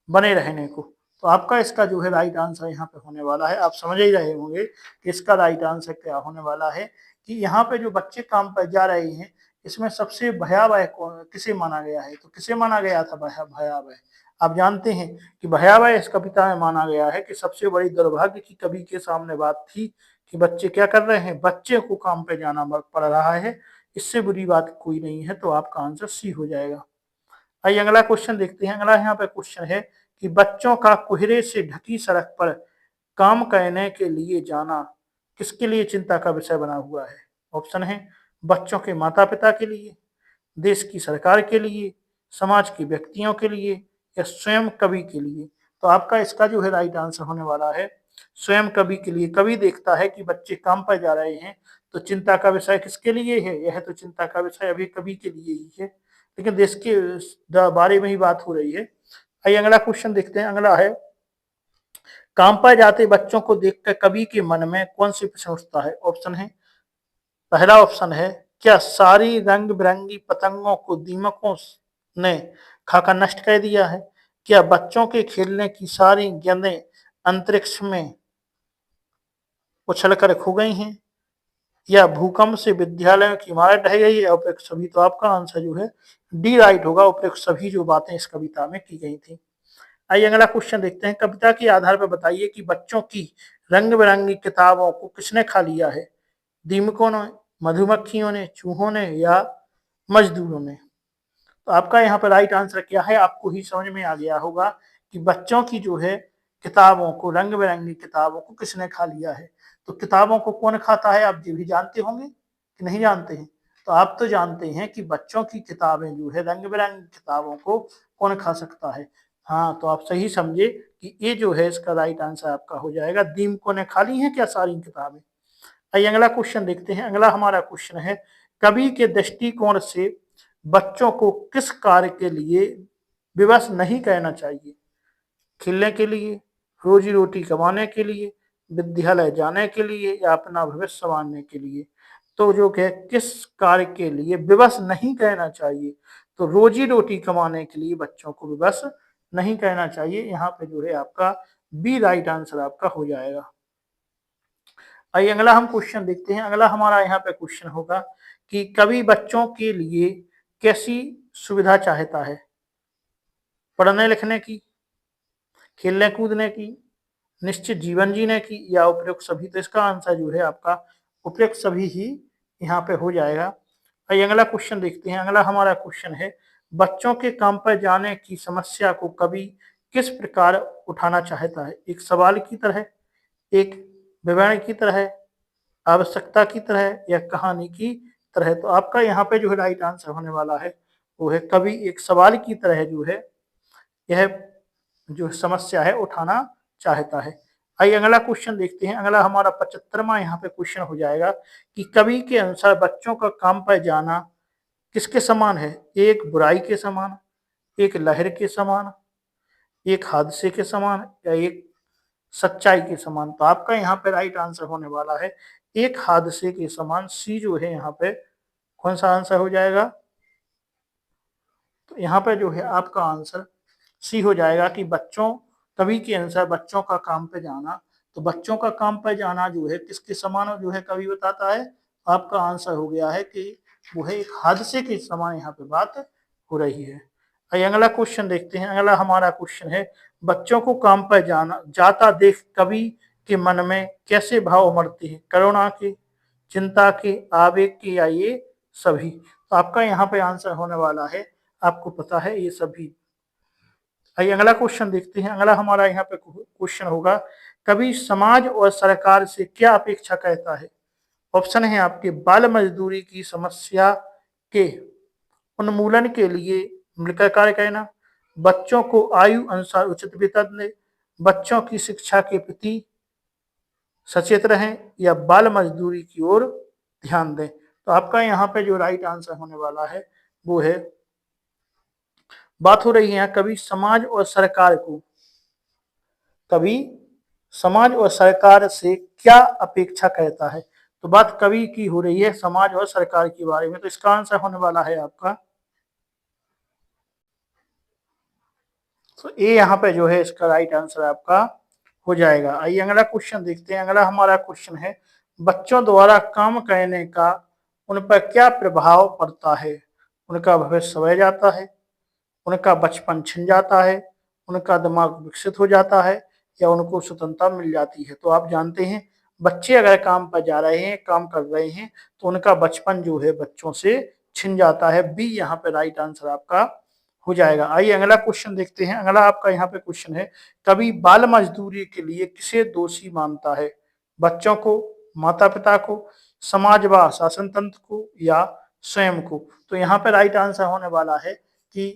बने रहने को। तो आपका इसका जो है राइट आंसर यहाँ पे होने वाला है। आप समझ ही रहे होंगे कि इसका राइट आंसर क्या होने वाला है कि यहाँ पे जो बच्चे काम पर जा रहे हैं इसमें सबसे भयावह किसे माना गया है? तो किसे माना गया था भयावह? आप जानते हैं कि भयावह इस कविता में माना गया है कि सबसे बड़ी दुर्भाग्य की कवि के सामने बात थी कि बच्चे क्या कर रहे हैं? बच्चे को काम पे जाना पड़ रहा है। इससे बुरी बात कोई नहीं है। तो आपका आंसर सी हो जाएगा। आइए अगला क्वेश्चन देखते हैं। अगला यहाँ पे क्वेश्चन है कि बच्चों का कोहरे से ढकी सड़क पर काम करने के लिए जाना किसके लिए चिंता का विषय बना हुआ है? ऑप्शन है बच्चों के माता पिता के लिए, देश की सरकार के लिए, समाज के व्यक्तियों के लिए, या स्वयं कवि के लिए। तो आपका इसका जो है राइट आंसर होने वाला है स्वयं कवि के लिए। कवि देखता है कि बच्चे काम पर जा रहे हैं तो चिंता का विषय किसके लिए है? यह तो चिंता का विषय अभी कवि के लिए ही है, लेकिन देश के बारे में ही बात हो रही है। आइए अगला क्वेश्चन देखते हैं। अगला है काम पर जाते बच्चों को देखकर कवि के मन में कौन सी प्रश्न उठता है? ऑप्शन है पहला ऑप्शन है क्या सारी रंग बिरंगी पतंगों को दीमकों ने खाकर नष्ट कर दिया है? क्या बच्चों के खेलने की सारी गेंदें अंतरिक्ष में उछल कर खो गई हैं? या भूकंप से विद्यालयों की इमारत ढह गई है? उपयुक्त सभी। तो आपका आंसर जो है डी राइट होगा। उपयुक्त सभी जो बातें इस कविता में की गई थी। आइए अगला क्वेश्चन देखते हैं। कविता के आधार पर बताइए कि बच्चों की रंग बिरंगी किताबों को किसने खा लिया है? दीमकों ने, मधुमक्खियों ने, चूहों ने, या मजदूरों ने। तो आपका यहाँ पर राइट आंसर क्या है? आपको ही समझ में आ गया होगा कि बच्चों की जो है किताबों को, रंग बिरंगी किताबों को किसने खा लिया है। तो किताबों को कौन खाता है? आप ये भी जानते होंगे कि नहीं जानते हैं? तो आप तो जानते हैं कि बच्चों की किताबें जो है रंग बिरंगी किताबों को कौन खा सकता है। हाँ, तो आप सही समझे कि ये जो है इसका राइट आंसर आपका हो जाएगा। दीमकों ने खा ली है क्या सारी किताबें? आइए अगला क्वेश्चन देखते हैं। अगला हमारा क्वेश्चन है कवि के दृष्टिकोण से बच्चों को किस कार्य के लिए विवश नहीं कहना चाहिए? खेलने के लिए, रोजी रोटी कमाने के लिए, विद्यालय जाने के लिए, या अपना भविष्य संवारने के लिए। तो जो है किस कार्य के लिए विवश नहीं कहना चाहिए? तो रोजी रोटी कमाने के लिए बच्चों को विवश नहीं कहना चाहिए। यहाँ पे जो है आपका बी राइट आंसर आपका हो जाएगा। आइए अगला हम क्वेश्चन देखते हैं। अगला हमारा यहाँ पे क्वेश्चन होगा कि कवि बच्चों के लिए कैसी सुविधा चाहता है? पढ़ने लिखने की, खेलने कूदने की, निश्चित जीवन जीने की, या उपयुक्त सभी? तो इसका आंसर जो है आपका उपयुक्त सभी ही यहाँ पे हो जाएगा। आइए अगला क्वेश्चन देखते हैं। अगला हमारा क्वेश्चन है, बच्चों के काम पर जाने की समस्या को कवि किस प्रकार उठाना चाहता है? एक सवाल की तरह, एक विवरण की तरह, आवश्यकता की तरह, या कहानी की तरह? तो आपका यहाँ पे जो है राइट आंसर होने वाला है वो है कवि एक सवाल की तरह जो है यह जो समस्या है उठाना चाहता है। आइए अगला क्वेश्चन देखते हैं। अगला हमारा 75वां यहाँ पे क्वेश्चन हो जाएगा कि कवि के अनुसार बच्चों का काम पर जाना किसके समान है? एक बुराई के समान, एक लहर के समान, एक हादसे के समान, या एक सच्चाई के समान? तो आपका यहाँ पे राइट आंसर होने वाला है एक हादसे के समान। सी जो है यहाँ पे कौन सा आंसर हो जाएगा? तो यहाँ पे जो है आपका आंसर सी हो जाएगा कि बच्चों कवि के अनुसार बच्चों का काम पे जाना। तो बच्चों का काम पे जाना जो है किसके समान जो है कवि बताता है? आपका आंसर हो गया है कि वो है एक हादसे के समान यहाँ पे बात हो रही है। आइए अगला क्वेश्चन देखते हैं। अगला हमारा क्वेश्चन है, बच्चों को काम पर जाना जाता देख कवि के मन में कैसे भाव उमड़ते हैं? करुणा के, चिंता के, आवेग के, या ये सभी? तो आपका यहाँ पे आंसर होने वाला है, आपको पता है, ये सभी। आइए अगला क्वेश्चन देखते हैं। अगला हमारा यहाँ पे क्वेश्चन होगा, कवि समाज और सरकार से क्या अपेक्षा करता है? ऑप्शन है आपके, बाल मजदूरी की समस्या के उन्मूलन के लिए मिलकर कार्य करना, बच्चों को आयु अनुसार उचित वेतन दे, बच्चों की शिक्षा के प्रति सचेत रहें, या बाल मजदूरी की ओर ध्यान दें? तो आपका यहाँ पे जो राइट आंसर होने वाला है वो है, बात हो रही है कवि समाज और सरकार को, कवि समाज और सरकार से क्या अपेक्षा करता है? तो बात कवि की हो रही है समाज और सरकार के बारे में। तो इसका आंसर होने वाला है आपका, तो ए यहाँ पे जो है इसका राइट आंसर आपका हो जाएगा। आइए अगला क्वेश्चन देखते हैं। अगला हमारा क्वेश्चन है, बच्चों द्वारा काम करने का उन पर क्या प्रभाव पड़ता है? उनका भविष्य सवर जाता है, उनका बचपन छिन जाता है, उनका दिमाग विकसित हो जाता है, या उनको स्वतंत्रता मिल जाती है? तो आप जानते हैं बच्चे अगर काम पर जा रहे हैं, काम कर रहे हैं, तो उनका बचपन जो है बच्चों से छिन जाता है। बी यहाँ पे राइट आंसर आपका हो जाएगा। आइए अगला क्वेश्चन देखते हैं। अगला आपका यहाँ पे क्वेश्चन है, कवि बाल मजदूरी के लिए किसे दोषी मानता है? बच्चों को, माता पिता को, समाज व शासन तंत्र को, या स्वयं को? तो यहाँ पे राइट आंसर होने वाला है कि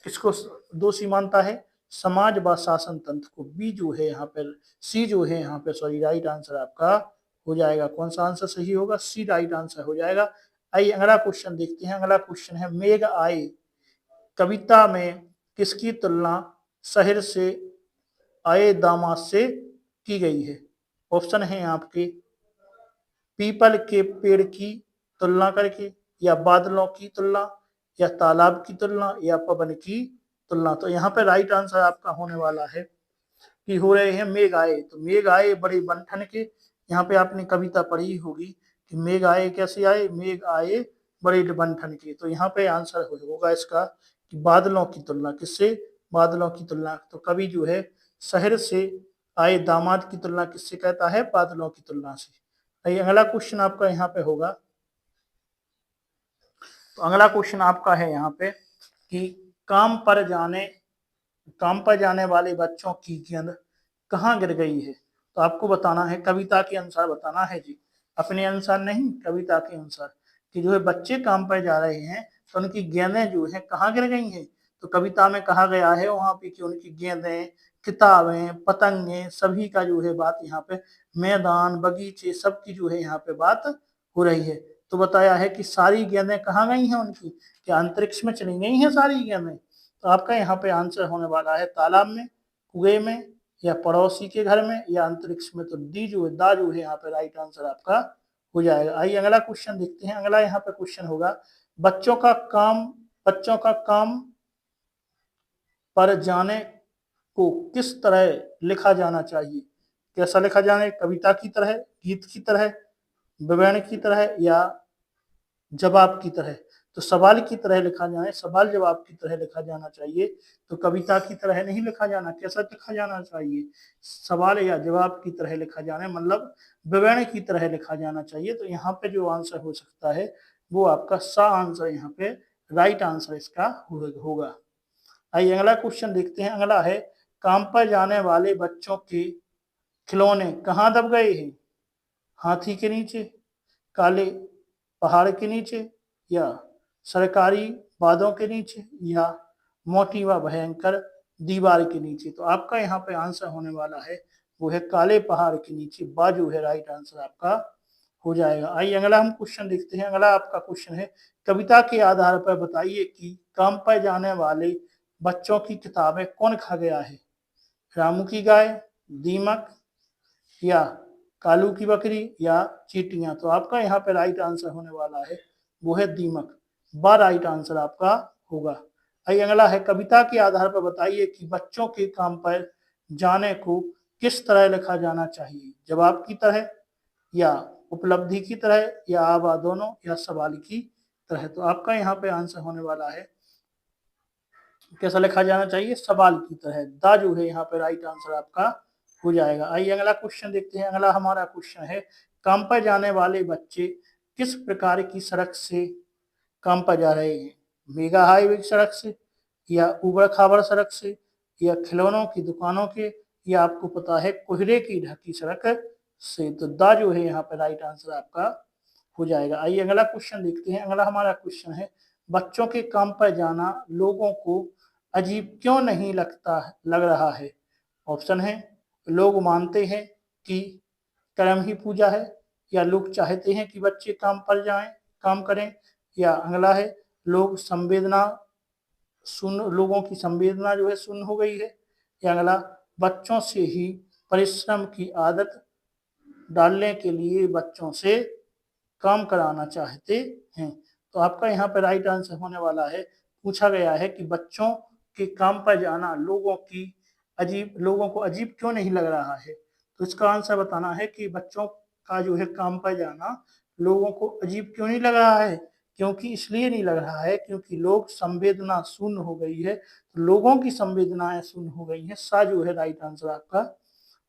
किसको दोषी मानता है? समाज व शासन तंत्र को। बी जो है यहाँ पर, सी जो है यहाँ पे, सॉरी, राइट आंसर आपका हो जाएगा। कौन सा आंसर सही होगा? सी राइट आंसर हो जाएगा। आइए अगला क्वेश्चन देखते हैं। अगला क्वेश्चन है, मेघ आए कविता में किसकी तुलना शहर से आए दामाद से की गई है? ऑप्शन है आपके, पीपल के पेड़ की तुलना करके, या बादलों की तुलना, या तालाब की तुलना, या पवन की तुलना? तो यहाँ पे राइट आंसर आपका होने वाला है कि हो रहे हैं मेघ आए। तो मेघ आए बड़े बंठन के, यहाँ पे आपने कविता पढ़ी होगी कि मेघ आए कैसे आए, मेघ आए बड़े बंठन के। तो यहाँ पे आंसर होगा इसका कि बादलों की तुलना। किससे? बादलों की तुलना। तो कवि जो है शहर से आए दामाद की तुलना किससे कहता है? बादलों की तुलना से। अगला क्वेश्चन आपका यहाँ पे होगा, तो अगला क्वेश्चन आपका है यहाँ पे कि काम पर जाने वाले बच्चों की गेंद कहाँ गिर गई है? तो आपको बताना है, कविता के अनुसार बताना है जी, अपने अनुसार नहीं, कविता के अनुसार, कि जो है बच्चे काम पर जा रहे हैं तो उनकी गेंदें जो है कहाँ गिर गई हैं? तो कविता में कहा गया है वहां पे कि उनकी गेंदें, किताबें, पतंगे, सभी का जो है बात यहाँ पे, मैदान, बगीचे, सबकी जो है यहाँ पे बात हो रही है। तो बताया है कि सारी गेंदें कहाँ गई हैं उनकी? क्या अंतरिक्ष में चली गई हैं सारी गेंदें? तो आपका यहाँ पे आंसर होने वाला है तालाब में, कुएं में, या पड़ोसी के घर में, या अंतरिक्ष में। तो डी जो है, दा जो है यहाँ पे राइट आंसर आपका हो जाएगा। आइए अगला क्वेश्चन देखते हैं। अगला यहाँ पे क्वेश्चन होगा, बच्चों का काम पर जाने को किस तरह लिखा जाना चाहिए? कैसा लिखा जाए? कविता की तरह, गीत की तरह, विवरण की तरह, या जवाब की तरह, तो सवाल की तरह लिखा जाए, सवाल जवाब की तरह लिखा जाना चाहिए, तो कविता की तरह नहीं लिखा जाना। कैसा लिखा जाना चाहिए? सवाल या जवाब की तरह लिखा जाना, मतलब विवरण की तरह लिखा जाना चाहिए। तो यहाँ पे जो आंसर हो सकता है वो आपका सा आंसर यहाँ पे राइट आंसर इसका होगा। आइए अगला क्वेश्चन देखते हैं। अगला है, काम पर जाने वाले बच्चों के खिलौने कहाँ दब गए हैं? हाथी के नीचे, काले पहाड़ के नीचे, या सरकारी बादों के नीचे, या मोटी व भयंकर दीवार के नीचे। तो आपका यहाँ पे आंसर होने वाला है वो है काले पहाड़ के नीचे। बाजू है राइट आंसर आपका हो जाएगा। आइए अगला हम क्वेश्चन देखते हैं। अगला आपका क्वेश्चन है, कविता के आधार पर बताइए कि काम पर जाने वाले बच्चों की किताबें कौन खा गया है? रामू की गाय, दीमक, या कालू की बकरी, या चींटियां। तो आपका यहाँ पे राइट आंसर होने वाला है वो है दीमक। राइट आंसर आपका होगा। आइए अगला है, कविता के आधार पर बताइए कि बच्चों के काम पर जाने को किस तरह लिखा जाना चाहिए? जवाब की तरह, या उपलब्धि की तरह, या आवा दोनों, या सवाल की तरह। तो आपका यहाँ पे आंसर होने वाला है कैसा लिखा जाना चाहिए? सवाल की तरह। दा जो है यहाँ पे राइट आंसर आपका हो जाएगा। आइए अगला क्वेश्चन देखते हैं। अगला हमारा क्वेश्चन है, काम पर जाने वाले बच्चे किस प्रकार की सड़क से काम पर जा रहे हैं? मेगा हाईवे सड़क से, या उबड़ खाबड़ सड़क से, या खिलौनों की दुकानों के, या आपको पता है कोहरे की ढकी सड़क से। तो दा जो है यहाँ पे राइट आंसर आपका हो जाएगा। आइए अगला क्वेश्चन देखते हैं। अगला हमारा क्वेश्चन है, बच्चों के काम पर जाना लोगों को अजीब क्यों नहीं लग रहा है? ऑप्शन है, लोग मानते हैं कि कर्म ही पूजा है, या लोग चाहते हैं कि बच्चे काम पर जाएं, काम करें, या अगला है, लोगों की संवेदना जो है शून्य हो गई है, या अगला, बच्चों से ही परिश्रम की आदत डालने के लिए बच्चों से काम कराना चाहते हैं। तो आपका यहाँ पर राइट आंसर होने वाला है, पूछा गया है कि बच्चों के काम पर जाना लोगों को अजीब क्यों नहीं लग रहा है? तो इसका आंसर बताना है कि बच्चों का जो है काम पर जाना लोगों को अजीब क्यों नहीं लग रहा है? क्योंकि इसलिए नहीं लग रहा है क्योंकि लोग संवेदना शून्य हो गई है। तो लोगों की संवेदनाएं शून्य हो गई हैं। सा जो है राइट आंसर आपका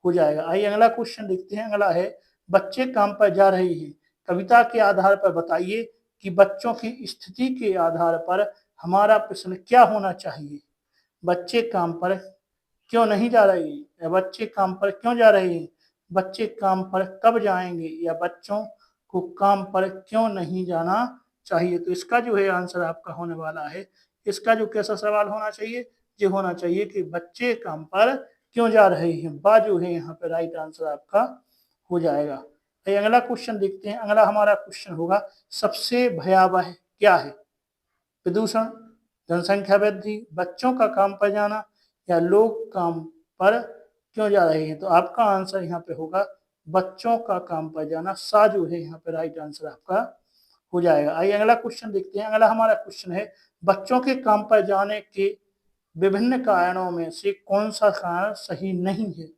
हो जाएगा। आइए अगला क्वेश्चन देखते हैं। अगला है, बच्चे काम पर जा रहे हैं, कविता के आधार पर बताइए कि बच्चों की स्थिति के आधार पर हमारा प्रश्न क्या होना चाहिए? बच्चे काम पर क्यों नहीं जा रहे हैं, या बच्चे काम पर क्यों जा रहे हैं, बच्चे काम पर कब जाएंगे, या बच्चों को काम पर क्यों नहीं जाना चाहिए? तो इसका जो है आंसर आपका होने वाला है, इसका जो कैसा सवाल होना चाहिए? ये होना चाहिए कि बच्चे काम पर क्यों जा रहे हैं। बा जो है यहाँ पे राइट आंसर आपका हो जाएगा। अगला क्वेश्चन देखते हैं। अगला हमारा क्वेश्चन होगा, सबसे भयावह क्या है? प्रदूषण, जनसंख्या वृद्धि, बच्चों का काम पर जाना, या लोग काम पर क्यों जा रहे हैं? तो आपका आंसर यहाँ पे होगा बच्चों का काम पर जाना। सा जो है यहाँ पे राइट आंसर आपका हो जाएगा। आइए अगला क्वेश्चन देखते हैं। अगला हमारा क्वेश्चन है, बच्चों के काम पर जाने के विभिन्न कारणों में से कौन सा कारण सही नहीं है?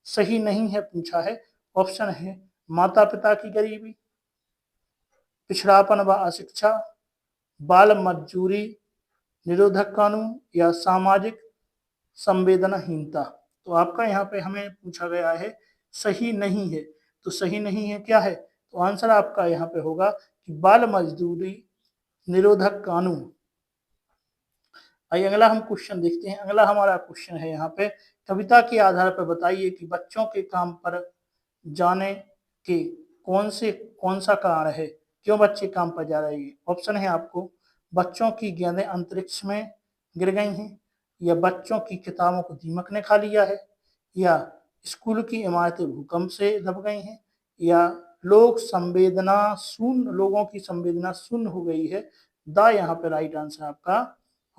सही नहीं है पूछा है। ऑप्शन है, माता पिता की गरीबी, पिछड़ापन व अशिक्षा, बाल मजदूरी निरोधक कानून, या सामाजिक संवेदनाहीनता। तो आपका यहाँ पे हमें पूछा गया है सही नहीं है। तो सही नहीं है क्या है? तो आंसर आपका यहाँ पे होगा कि बाल मजदूरी निरोधक कानून। आइए अगला हम क्वेश्चन देखते हैं। अगला हमारा क्वेश्चन है यहाँ पे, कविता के आधार पर बताइए कि बच्चों के काम पर जाने के कौन सा कारण है? क्यों बच्चे काम पर जा रहे हैं? ऑप्शन है आपको, बच्चों की गेंदें अंतरिक्ष में गिर गई हैं, या बच्चों की किताबों को दीमक ने खा लिया है, या स्कूल की इमारतें भूकंप से दब गई हैं, या लोगों की संवेदना शून्य हो गई है। दा यहाँ पे राइट आंसर आपका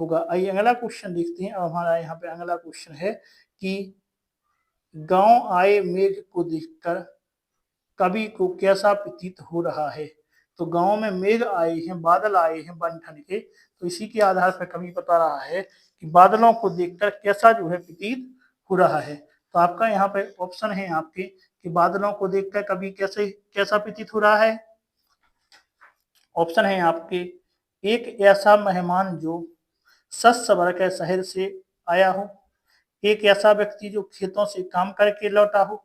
होगा। आइए अगला क्वेश्चन देखते हैं। अब हमारा यहाँ पे अगला क्वेश्चन है कि गांव आए मेघ को देखकर कवि को कैसा प्रतीत हो रहा है? तो गांव में मेघ आए हैं, बादल आए हैं बन ठन के, तो इसी के आधार पर कवि बता रहा है कि बादलों को देखकर कैसा जो है प्रतीत हो रहा है। तो आपका यहाँ पे ऑप्शन है आपके कि बादलों को देखकर कवि कैसा प्रतीत हो रहा है? ऑप्शन है आपके, एक ऐसा मेहमान जो सच सवर के शहर से आया हो, एक ऐसा व्यक्ति जो खेतों से काम करके लौटा हो,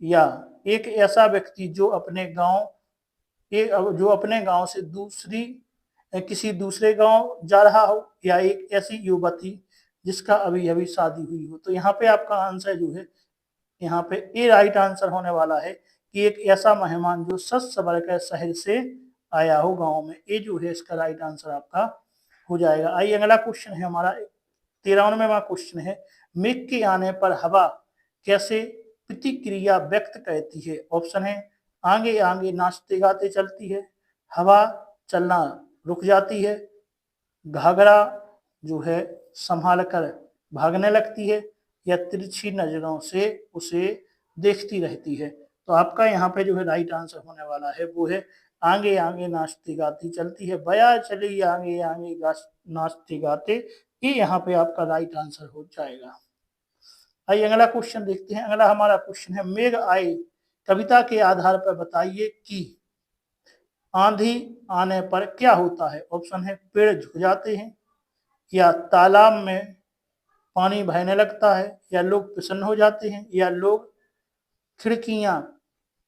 या एक ऐसा व्यक्ति जो अपने गांव से किसी दूसरे गांव जा रहा हो, या एक ऐसी युवती जिसका अभी अभी शादी हुई हो। तो यहाँ पे आपका आंसर जो है, यहाँ पे ए राइट आंसर होने वाला है कि एक ऐसा मेहमान जो सच सवर के शहर से आया हो गांव में। ए जो है इसका राइट आंसर आपका हो जाएगा। आइए अगला क्वेश्चन है हमारा 93वां क्वेश्चन है, मेघ के आने पर हवा कैसे प्रतिक्रिया व्यक्त करती है। ऑप्शन है, आगे आगे नाचते गाते चलती है, हवा चलना रुक जाती है, घाघरा जो है संभाल कर भागने लगती है, या तिरछी नजरों से उसे देखती रहती है। तो आपका यहाँ पे जो है राइट आंसर होने वाला है वो है आगे आगे नाचती गाती चलती है, बया चली आगे आगे नाचते गाते। ये यहाँ पे आपका राइट आंसर हो जाएगा। आइए अगला क्वेश्चन देखते हैं। अगला हमारा क्वेश्चन है, मेघ आए कविता के आधार पर बताइए कि आंधी आने पर क्या होता है। ऑप्शन है, पेड़ झुक जाते हैं, या तालाब में पानी बहने लगता है, या लोग प्रसन्न हो जाते हैं, या लोग खिड़कियां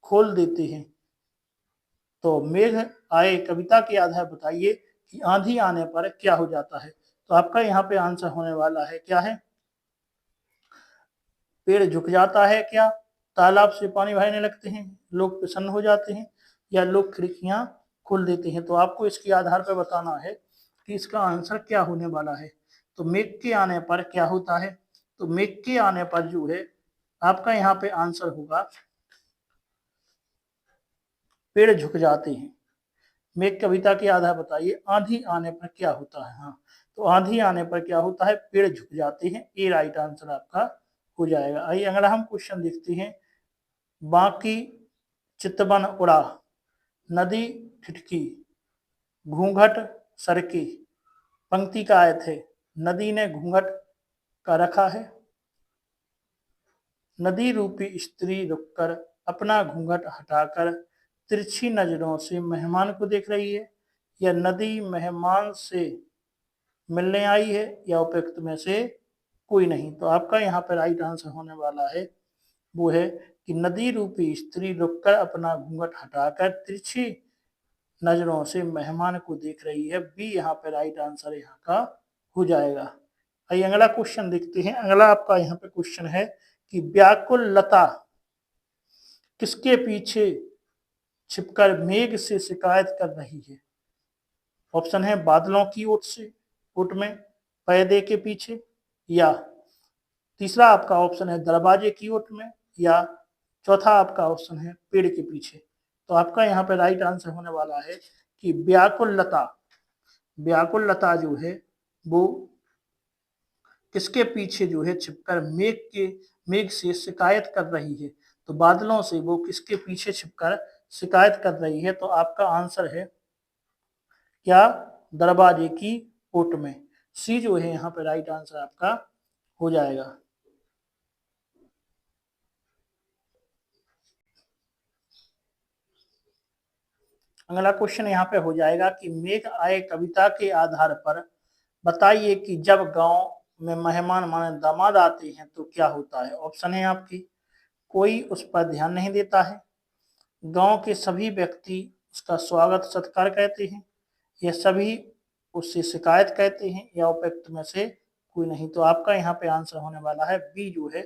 खोल देते हैं। तो मेघ आए कविता के आधार बताइए कि आंधी आने पर क्या हो जाता है। तो आपका यहाँ पे आंसर होने वाला है, क्या है, पेड़ झुक जाता है, क्या तालाब से पानी बहने लगते हैं, लोग प्रसन्न हो जाते हैं, या लोग खिड़कियां खोल देते हैं। तो आपको इसके आधार पर बताना है कि इसका आंसर क्या होने वाला है। तो मेघ के आने पर क्या होता है, तो मेघ के आने पर जो है आपका यहाँ पे आंसर होगा, पेड़ झुक जाते हैं। मेघ कविता के आधार बताइए आंधी आने पर क्या होता है। हाँ, तो आंधी आने पर क्या होता है, पेड़ झुक जाते हैं। ए राइट आंसर आपका हो जाएगा। आइए अगला हम क्वेश्चन देखते हैं, बाकी चितवन उड़ा, नदी ठिठकी, घूंघट सरके, पंक्ति का अर्थ है, नदी ने घूंघट का रखा है, नदी रूपी स्त्री रुककर अपना घूंघट हटाकर तिरछी नजरों से मेहमान को देख रही है, या नदी मेहमान से मिलने आई है, या उपयुक्त में से कोई नहीं। तो आपका यहाँ पर राइट आंसर होने वाला है वो है कि नदी रूपी स्त्री रुककर अपना घूंघट हटाकर तिरछी नजरों से मेहमान को देख रही है। बी यहाँ पे राइट आंसर यहाँ का हो जाएगा। आइए अगला क्वेश्चन देखते हैं। अगला आपका यहाँ पे क्वेश्चन है कि व्याकुल लता किसके पीछे छिपकर मेघ से शिकायत कर रही है। ऑप्शन है, बादलों की ओट में, पर्दे के पीछे, या तीसरा आपका ऑप्शन है दरवाजे की ओट में, या चौथा आपका ऑप्शन है पेड़ के पीछे। तो आपका यहाँ पे राइट आंसर होने वाला है कि व्याकुल लता जो है वो किसके पीछे जो है छिपकर मेघ से शिकायत कर रही है। तो बादलों से वो किसके पीछे छिपकर शिकायत कर रही है। तो आपका आंसर है क्या, दरवाजे की ओट में। सी जो है यहाँ पे राइट आंसर आपका हो जाएगा। अगला क्वेश्चन यहाँ पे हो जाएगा कि मेघ आए कविता के आधार पर बताइए कि जब गांव में मेहमान माने दामाद आते हैं तो क्या होता है। ऑप्शन है आपकी, कोई उस पर ध्यान नहीं देता है, गांव के सभी व्यक्ति उसका स्वागत सत्कार कहते हैं, या सभी उससे शिकायत कहते हैं, या उपयुक्त में से कोई नहीं। तो आपका यहाँ पे आंसर होने वाला है बी जो है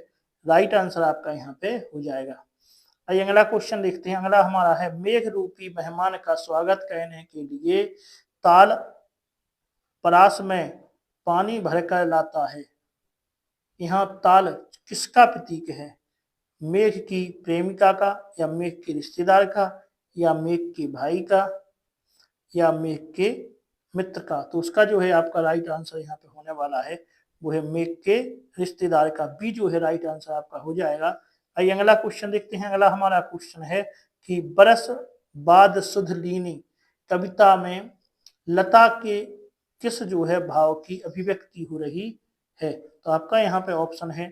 राइट आंसर आपका यहाँ पे हो जाएगा। आइए अगला क्वेश्चन देखते हैं। अगला हमारा है, मेघ रूपी मेहमान का स्वागत करने के लिए ताल परास में पानी भरकर लाता है। यहाँ ताल किसका प्रतीक है, मेघ की प्रेमिका का, या मेघ के रिश्तेदार का, या मेघ के भाई का, या मेघ के मित्र का। तो उसका जो है आपका राइट आंसर यहाँ पे होने वाला है वो है मेघ के रिश्तेदार का। बी जो है राइट आंसर आपका हो जाएगा। आइए अगला क्वेश्चन देखते हैं। अगला हमारा क्वेश्चन है कि बरस बाद सुध लीनी कविता में लता के किस जो है भाव की अभिव्यक्ति हो रही है। तो आपका यहाँ पे ऑप्शन है,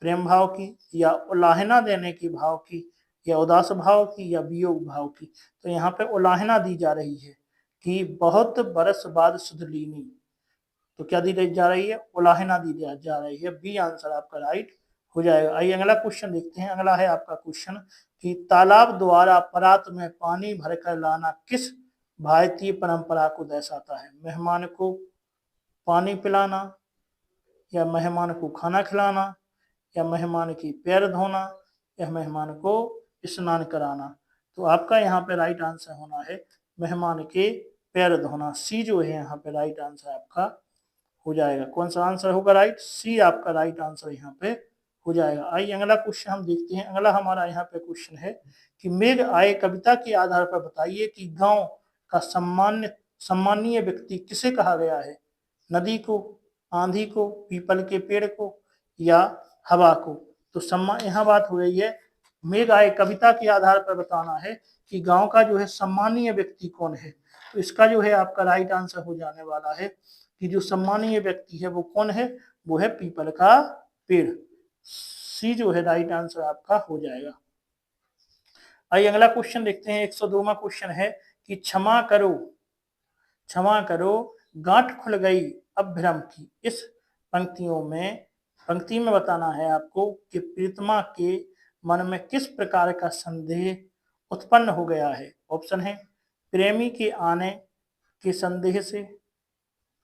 प्रेम भाव की, या उलाहना देने की भाव की, या उदास भाव की या वियोग भाव की। तो यहाँ पे उलाहना दी जा रही है कि बहुत बरस बाद सुध लीनी। तो क्या दी जा रही है? उलाहना दी जा रही है। बी आंसर आपका राइट हो जाएगा। आइए अगला क्वेश्चन देखते हैं। अगला है आपका क्वेश्चन कि तालाब द्वारा परात में पानी भरकर लाना किस भारतीय परंपरा को दर्शाता है? मेहमान को पानी पिलाना, या मेहमान को खाना खिलाना, या मेहमान की पैर धोना, या मेहमान को स्नान कराना। तो आपका यहाँ पे राइट आंसर होना है मेहमान के पैर धोना। सी जो है यहाँ पे राइट आंसर आपका हो जाएगा। कौन सा आंसर होगा राइट? सी आपका राइट आंसर यहाँ पे हो जाएगा। आइए अगला क्वेश्चन हम देखते हैं। अगला हमारा यहाँ पे क्वेश्चन है कि मेघ आए कविता के आधार पर बताइए कि गांव का सम्मानीय व्यक्ति किसे कहा गया है? नदी को, आंधी को, पीपल के पेड़ को, या हवा को। तो सम्मान, यहाँ बात हो रही है मेघ आए कविता के आधार पर बताना है कि गांव का जो है सम्मानीय व्यक्ति कौन है। तो इसका जो है आपका राइट आंसर हो जाने वाला है कि जो सम्मानीय व्यक्ति है वो कौन है? वो है पीपल का पेड़। सी जो है राइट आंसर आपका हो जाएगा। आइए अगला क्वेश्चन देखते हैं। 102वां क्वेश्चन है कि क्षमा करो गांठ खुल गई अब भ्रम की। इस पंक्ति में बताना है आपको कि प्रीतमा के मन में किस प्रकार का संदेह उत्पन्न हो गया है। ऑप्शन है प्रेमी के आने के संदेह से,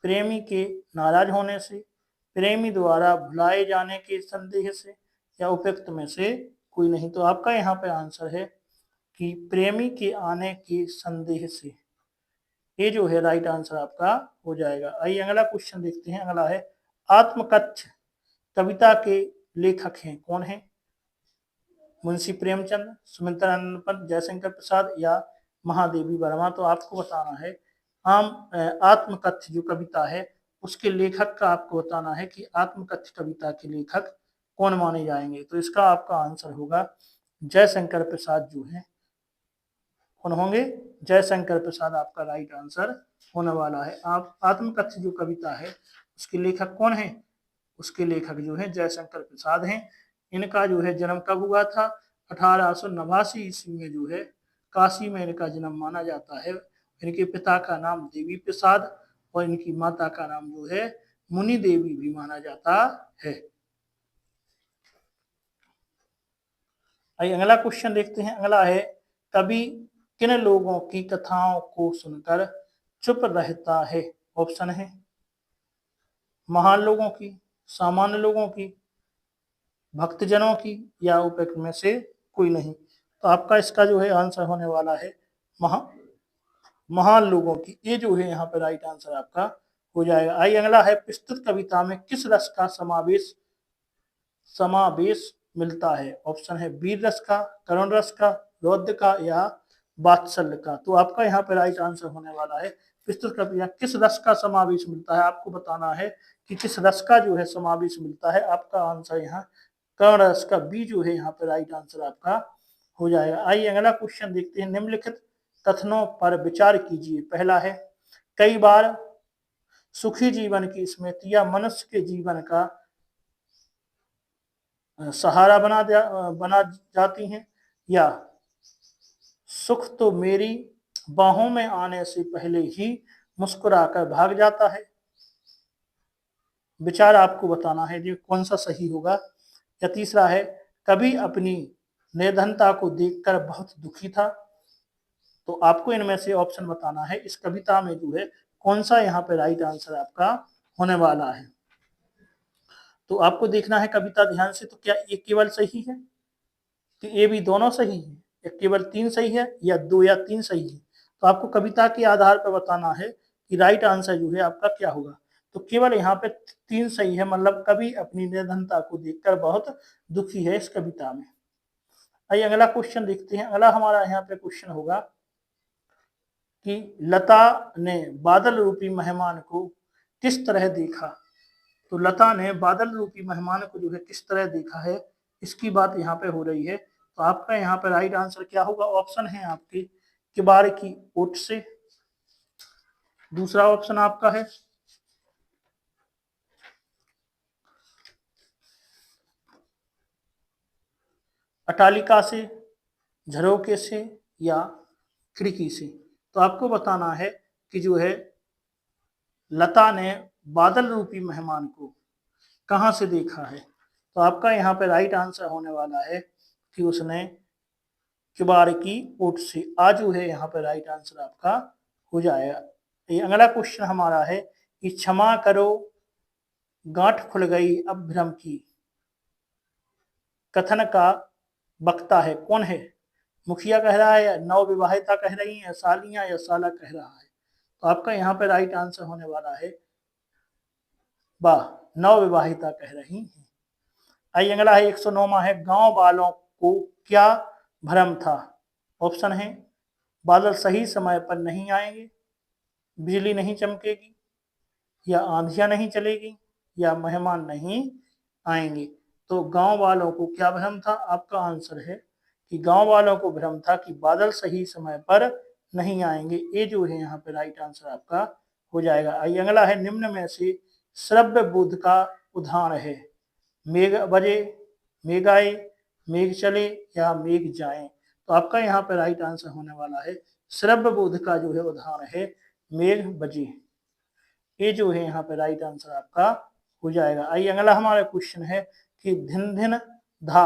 प्रेमी के नाराज होने से, प्रेमी द्वारा भुलाए जाने के संदेह से, या उपयुक्त में से कोई नहीं। तो आपका यहाँ पे आंसर है कि प्रेमी के आने के संदेह से। ये जो है राइट आंसर आपका हो जाएगा। आइए अगला क्वेश्चन देखते हैं। अगला है आत्मकथ्य कविता के लेखक हैं कौन है? मुंशी प्रेमचंद, सुमित्रानंद पंत, जयशंकर प्रसाद, या महादेवी वर्मा। तो आपको बताना है आत्मकथ्य जो कविता है उसके लेखक का आपको बताना है कि आत्मकथ्य कविता के लेखक कौन माने जाएंगे। तो इसका आपका आंसर होगा जयशंकर प्रसाद जो है। कौन होंगे? जयशंकर प्रसाद आपका राइट आंसर होने वाला है। आप आत्मकथ्य जो कविता है उसके लेखक कौन है? उसके लेखक जो है जयशंकर प्रसाद हैं। इनका जो है जन्म कब हुआ था? 1889 ईस्वी में जो है काशी में इनका जन्म माना जाता है। इनके पिता का नाम देवी प्रसाद और इनकी माता का नाम जो है मुनि देवी भी माना जाता है। आइए अगला क्वेश्चन देखते हैं। अगला है कवि किन लोगों की कथाओं को सुनकर चुप रहता है? ऑप्शन है महान लोगों की, सामान्य लोगों की, भक्तजनों की, या उपयुक्त में से कोई नहीं। तो आपका इसका जो है आंसर होने वाला है महान लोगों की। ये जो है यहाँ पे राइट आंसर आपका हो जाएगा। आइए अगला है प्रस्तुत कविता में किस रस का समावेश मिलता है? ऑप्शन है वीर रस का, करुण रस का, रौद्र का, या वात्सल्य का। तो आपका यहाँ पे राइट आंसर होने वाला है प्रस्तुत कविता किस रस का समावेश मिलता है। आपको बताना है कि किस रस का जो है समावेश मिलता है। आपका आंसर यहाँ करुण रस का बी जो है यहाँ पे राइट आंसर आपका हो जाएगा। आइए अगला क्वेश्चन देखते हैं। निम्नलिखित कथनों पर विचार कीजिए। पहला है कई बार सुखी जीवन की स्मृतियां मनुष्य के जीवन का सहारा बना जाती हैं, या सुख तो मेरी बाहों में आने से पहले ही मुस्कुराकर भाग जाता है। विचार आपको बताना है जी कौन सा सही होगा। या तीसरा है कभी अपनी निर्धनता को देखकर बहुत दुखी था। तो आपको इनमें से ऑप्शन बताना है इस कविता में जो है कौन सा यहाँ पे राइट आंसर आपका होने वाला है। तो आपको देखना है कविता ध्यान से। तो क्या ये केवल सही है कि ये भी दोनों सही है, या केवल 3 सही है, या 2 या 3 सही है। तो आपको कविता के आधार पर बताना है कि राइट आंसर जो है आपका क्या होगा। तो केवल यहाँ पे 3 सही है, मतलब कभी अपनी निर्धनता को देखकर बहुत दुखी है इस कविता में। आइए अगला क्वेश्चन देखते हैं। अगला हमारा यहाँ पे क्वेश्चन होगा कि लता ने बादल रूपी मेहमान को किस तरह देखा। तो लता ने बादल रूपी मेहमान को जो है किस तरह देखा है, इसकी बात यहाँ पे हो रही है। तो आपका यहाँ पे राइट आंसर क्या होगा? ऑप्शन है आपकी किबार की ओट से, दूसरा ऑप्शन आपका है अटालिका से, झरोके से या खिड़की से। तो आपको बताना है कि जो है लता ने बादल रूपी मेहमान को कहां से देखा है। तो आपका यहाँ पे राइट आंसर होने वाला है कि उसने किवाड़ की ओट से। आज जो है यहाँ पे राइट आंसर आपका हो जाएगा। ये अगला क्वेश्चन हमारा है कि क्षमा करो गांठ खुल गई अब भ्रम की, कथन का वक्ता है कौन है। मुखिया कह रहा है, या नवविवाहिता कह रही है, सालियां या साला कह रहा है। तो आपका यहाँ पे राइट आंसर होने वाला है वाह, नवविवाहिता कह रही है। आइए अगला है 109वां है, गांव वालों को क्या भ्रम था। ऑप्शन है बादल सही समय पर नहीं आएंगे, बिजली नहीं चमकेगी, या आंधियां नहीं चलेगी, या मेहमान नहीं आएंगे। तो गांव वालों को क्या भ्रम था। आपका आंसर है कि गांव वालों को भ्रम था कि बादल सही समय पर नहीं आएंगे। ये जो है यहाँ पे राइट आंसर आपका हो जाएगा। आइए अगला है, निम्न में से श्रव्य बुद्ध का उदाहरण है। मेघ बजे, मेघ आए, मेघ चले, या मेघ जाए। तो आपका यहाँ पे राइट आंसर होने वाला है श्रव्य बुद्ध का जो है उदाहरण है मेघ बजे। ये जो है यहाँ पे राइट आंसर आपका हो जाएगा। आइए अगला हमारा क्वेश्चन है कि धिन धिन धा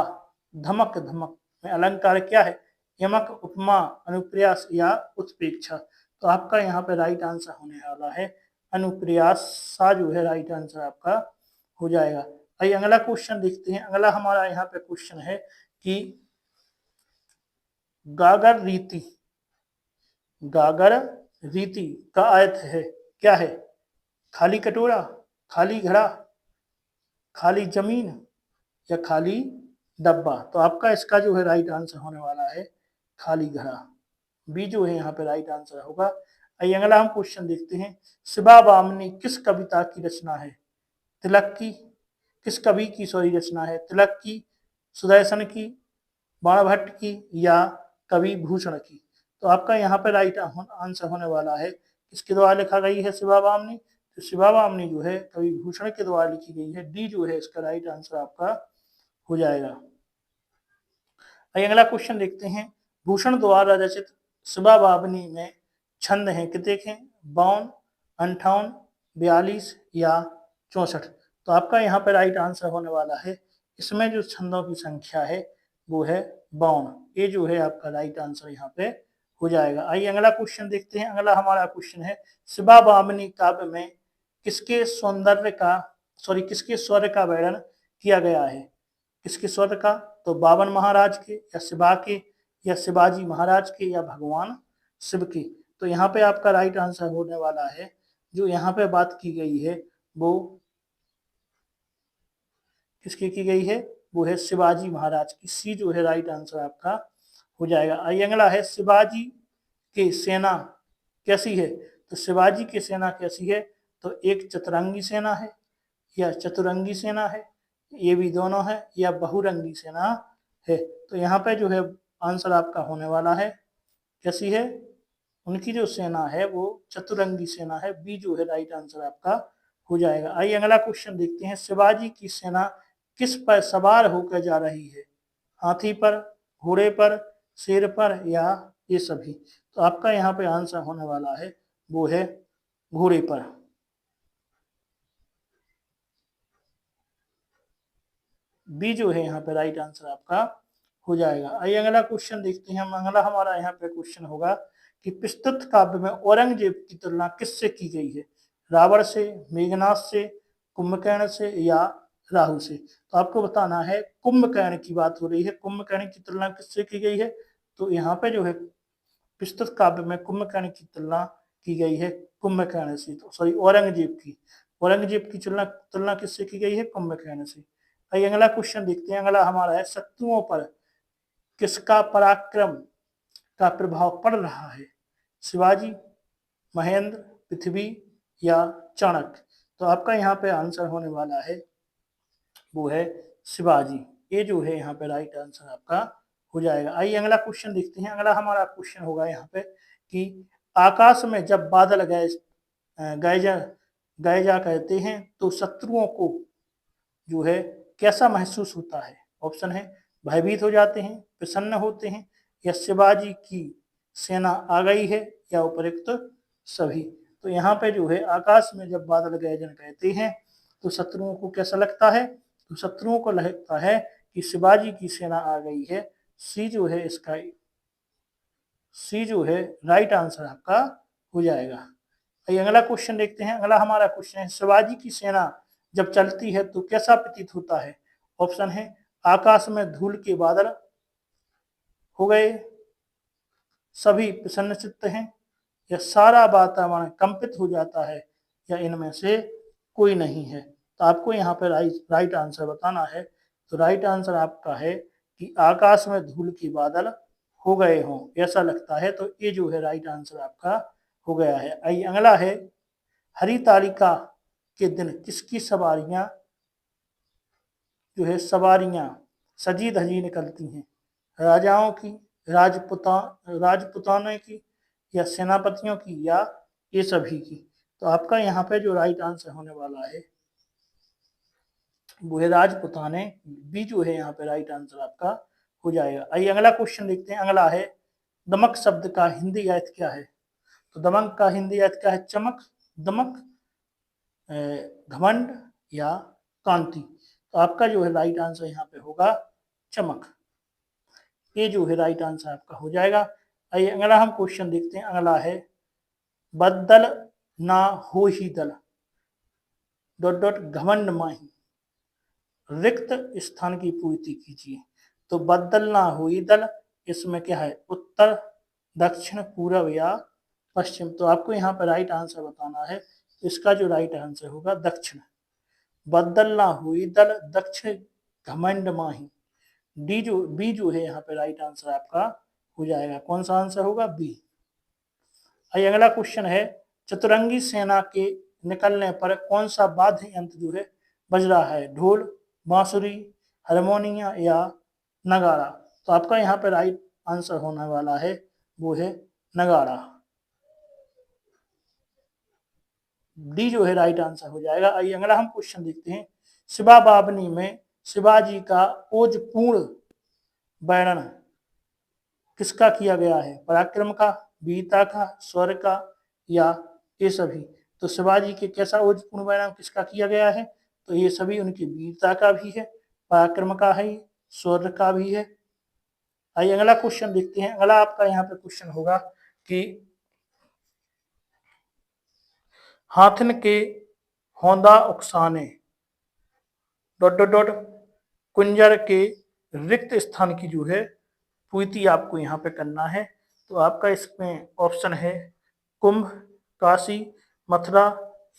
धमक धमक में अलंकार क्या है। यमक, उपमा, अनुप्रास या उत्प्रेक्षा। तो आपका यहाँ पे राइट आंसर होने वाला है अनुप्रास सा जो है राइट आंसर आपका हो जाएगा। आइए अगला क्वेश्चन देखते हैं। अगला हमारा यहाँ पे क्वेश्चन है कि गागर रीति, गागर रीति का अर्थ है क्या है। खाली कटोरा, खाली घड़ा, खाली जमीन, या खाली डब्बा। तो आपका इसका जो है राइट आंसर होने वाला है खाली घड़ा। बी जो है यहाँ पे राइट आंसर होगा। आइए अगला हम क्वेश्चन देखते हैं। शिबा बामनी किस कविता की रचना है। तिलक की, किस कवि की सॉरी रचना है। तिलक की, सुदर्शन की, बाणभट्ट की, या कवि भूषण की। तो आपका यहाँ पे राइट आंसर होने वाला है किसके द्वारा लिखा गई है शिबा बामनी। तो शिबा बामनी जो है कवि भूषण के द्वारा लिखी गई है। डी जो है इसका राइट आंसर आपका हो जाएगा। आइए अगला क्वेश्चन देखते हैं। भूषण द्वारा रचित शिबा बामनी में छंद हैं कि देखें 52, 58, 42 या 64। तो आपका यहाँ पे राइट आंसर होने वाला है इसमें जो छंदों की संख्या है वो है 52। ये जो है आपका राइट आंसर यहाँ पे हो जाएगा। आइए अगला क्वेश्चन देखते हैं। अगला हमारा क्वेश्चन है शिबा बामनी काव्य में किसके सौंदर्य का किसके स्वर का वर्णन किया गया है। किसके स्वर का। तो बावन महाराज के, या शिवा के, या शिवाजी महाराज के, या भगवान शिव के। तो यहाँ पे आपका राइट आंसर होने वाला है जो यहाँ पे बात की गई है वो किसकी की गई है वो है शिवाजी महाराज की। सी जो है राइट आंसर आपका हो जाएगा। आइए अगला है शिवाजी की सेना कैसी है। तो शिवाजी की सेना कैसी है। तो एक चतुरंगी सेना है, या चतुरंगी सेना है, ये भी दोनों है, या बहुरंगी सेना है। तो यहाँ पे जो है आंसर आपका होने वाला है कैसी है। उनकी जो सेना है वो चतुरंगी सेना है। बी जो है राइट आंसर आपका हो जाएगा। आइए अगला क्वेश्चन देखते हैं। शिवाजी की सेना किस पर सवार होकर जा रही है। हाथी पर, घोड़े पर, शेर पर, या ये सभी। तो आपका यहाँ पे आंसर होने वाला है वो है घोड़े पर। बी जो है यहाँ पे राइट आंसर आपका हो जाएगा। आइए अगला क्वेश्चन देखते हैं हम। अगला हमारा यहाँ पे क्वेश्चन होगा कि प्रस्तुत काव्य में औरंगजेब की तुलना किससे की गई है। रावण से, मेघनाथ से, कुंभकर्ण से, या राहु से। तो आपको बताना है कुंभकर्ण की बात हो रही है। कुंभकर्ण की तुलना किससे की गई है। तो यहाँ पे जो है प्रस्तुत काव्य में कुंभकर्ण की तुलना की गई है कुंभकर्ण से, तो औरंगजेब की। औरंगजेब की तुलना तुलना किससे की गई है कुंभकर्ण से। आइए अगला क्वेश्चन देखते हैं। अगला हमारा है शत्रुओं पर किसका पराक्रम का प्रभाव पड़ रहा है। शिवाजी, महेंद्र, पृथ्वी, या चाणक्य। तो आपका यहाँ पे आंसर होने वाला है वो है शिवाजी। ये जो है यहाँ पे राइट आंसर आपका हो जाएगा। आइए अगला क्वेश्चन देखते हैं। अगला हमारा क्वेश्चन होगा यहाँ पे कि आकाश में जब बादल गए जा कहते हैं तो शत्रुओं को जो है कैसा महसूस होता है। ऑप्शन है भयभीत हो जाते हैं, प्रसन्न होते हैं, या शिवाजी की सेना आ गई है या उपयुक्त सभी। तो यहाँ पे जो है आकाश में जब बादल गर्जन कहते हैं तो शत्रुओं को कैसा लगता है, तो शत्रुओं को लगता है कि शिवाजी की सेना आ गई है। सी जो है इसका, सी जो है राइट आंसर आपका हो जाएगा। आइए अगला क्वेश्चन देखते हैं। अगला हमारा क्वेश्चन है, शिवाजी की सेना जब चलती है तो कैसा प्रतीत होता है। ऑप्शन है आकाश में धूल के बादल हो गए, सभी प्रसन्नचित्त हैं, या सारा वातावरण कंपित हो जाता है, या इनमें से कोई नहीं है। तो आपको यहाँ पे राइट आंसर बताना है। तो राइट आंसर आपका है कि आकाश में धूल के बादल हो गए हों, ऐसा लगता है। तो ये जो है राइट आंसर आपका हो गया है। आइए अगला है, हरितालिका के दिन किसकी सवारियां जो है सवारियां सजी धजी निकलती हैं, राजाओं की, राजपुताने की, या सेनापतियों की, या ये सभी की। तो आपका यहाँ पे जो राइट आंसर होने वाला है वो है राजपुताने। बी जो है यहाँ पे राइट आंसर आपका हो जाएगा। आइए अगला क्वेश्चन देखते हैं। अगला है, दमक शब्द का हिंदी अर्थ क्या है। तो दमक का हिंदी अर्थ क्या है, चमक, दमक, घमंड, या कांति। तो आपका जो है राइट आंसर यहाँ पे होगा चमक। ये जो है राइट आंसर आपका हो जाएगा। आइए अगला हम क्वेश्चन देखते हैं। अगला है, बदल ना हो ही दल डॉट डॉट घमंड माही, रिक्त स्थान की पूर्ति कीजिए। तो बदल ना हो ही दल, इसमें क्या है, उत्तर, दक्षिण, पूर्व, या पश्चिम। तो आपको यहाँ पर राइट आंसर बताना है। इसका जो राइट आंसर होगा दक्षिण। बदल ना हुई दल, दक्षिण घमंड माही। बी जो है यहाँ पे राइट आंसर आपका हो जाएगा। कौन सा आंसर होगा, बी। आइए अगला क्वेश्चन है, चतुरंगी सेना के निकलने पर कौन सा वाद्य यंत्र जो है बज रहा है, ढोल, बांसुरी, हारमोनिया, या नगाड़ा। तो आपका यहाँ पे राइट आंसर होने वाला है वो है नगाड़ा। डी जो है राइट आंसर हो जाएगा। आइए अगला हम क्वेश्चन देखते हैं। शिवा बावनी में शिवाजी का ओजपूर्ण वर्णन किसका किया गया है, पराक्रम का, वीरता का, स्वर का, या ये सभी। तो शिवाजी के कैसा ओजपूर्ण वर्णन किसका किया गया है, तो ये सभी उनकी वीरता का भी है, पराक्रम का है, स्वर का भी है। आइए अगला क्वेश्चन देखते हैं। अगला आपका यहाँ पे क्वेश्चन होगा कि हाथिन के होंदा उकसाने डॉट डॉट डॉट कुंजर के रिक्त स्थान की जो है पूर्ति आपको यहाँ पे करना है। तो आपका इसमें ऑप्शन है कुंभ, काशी, मथुरा,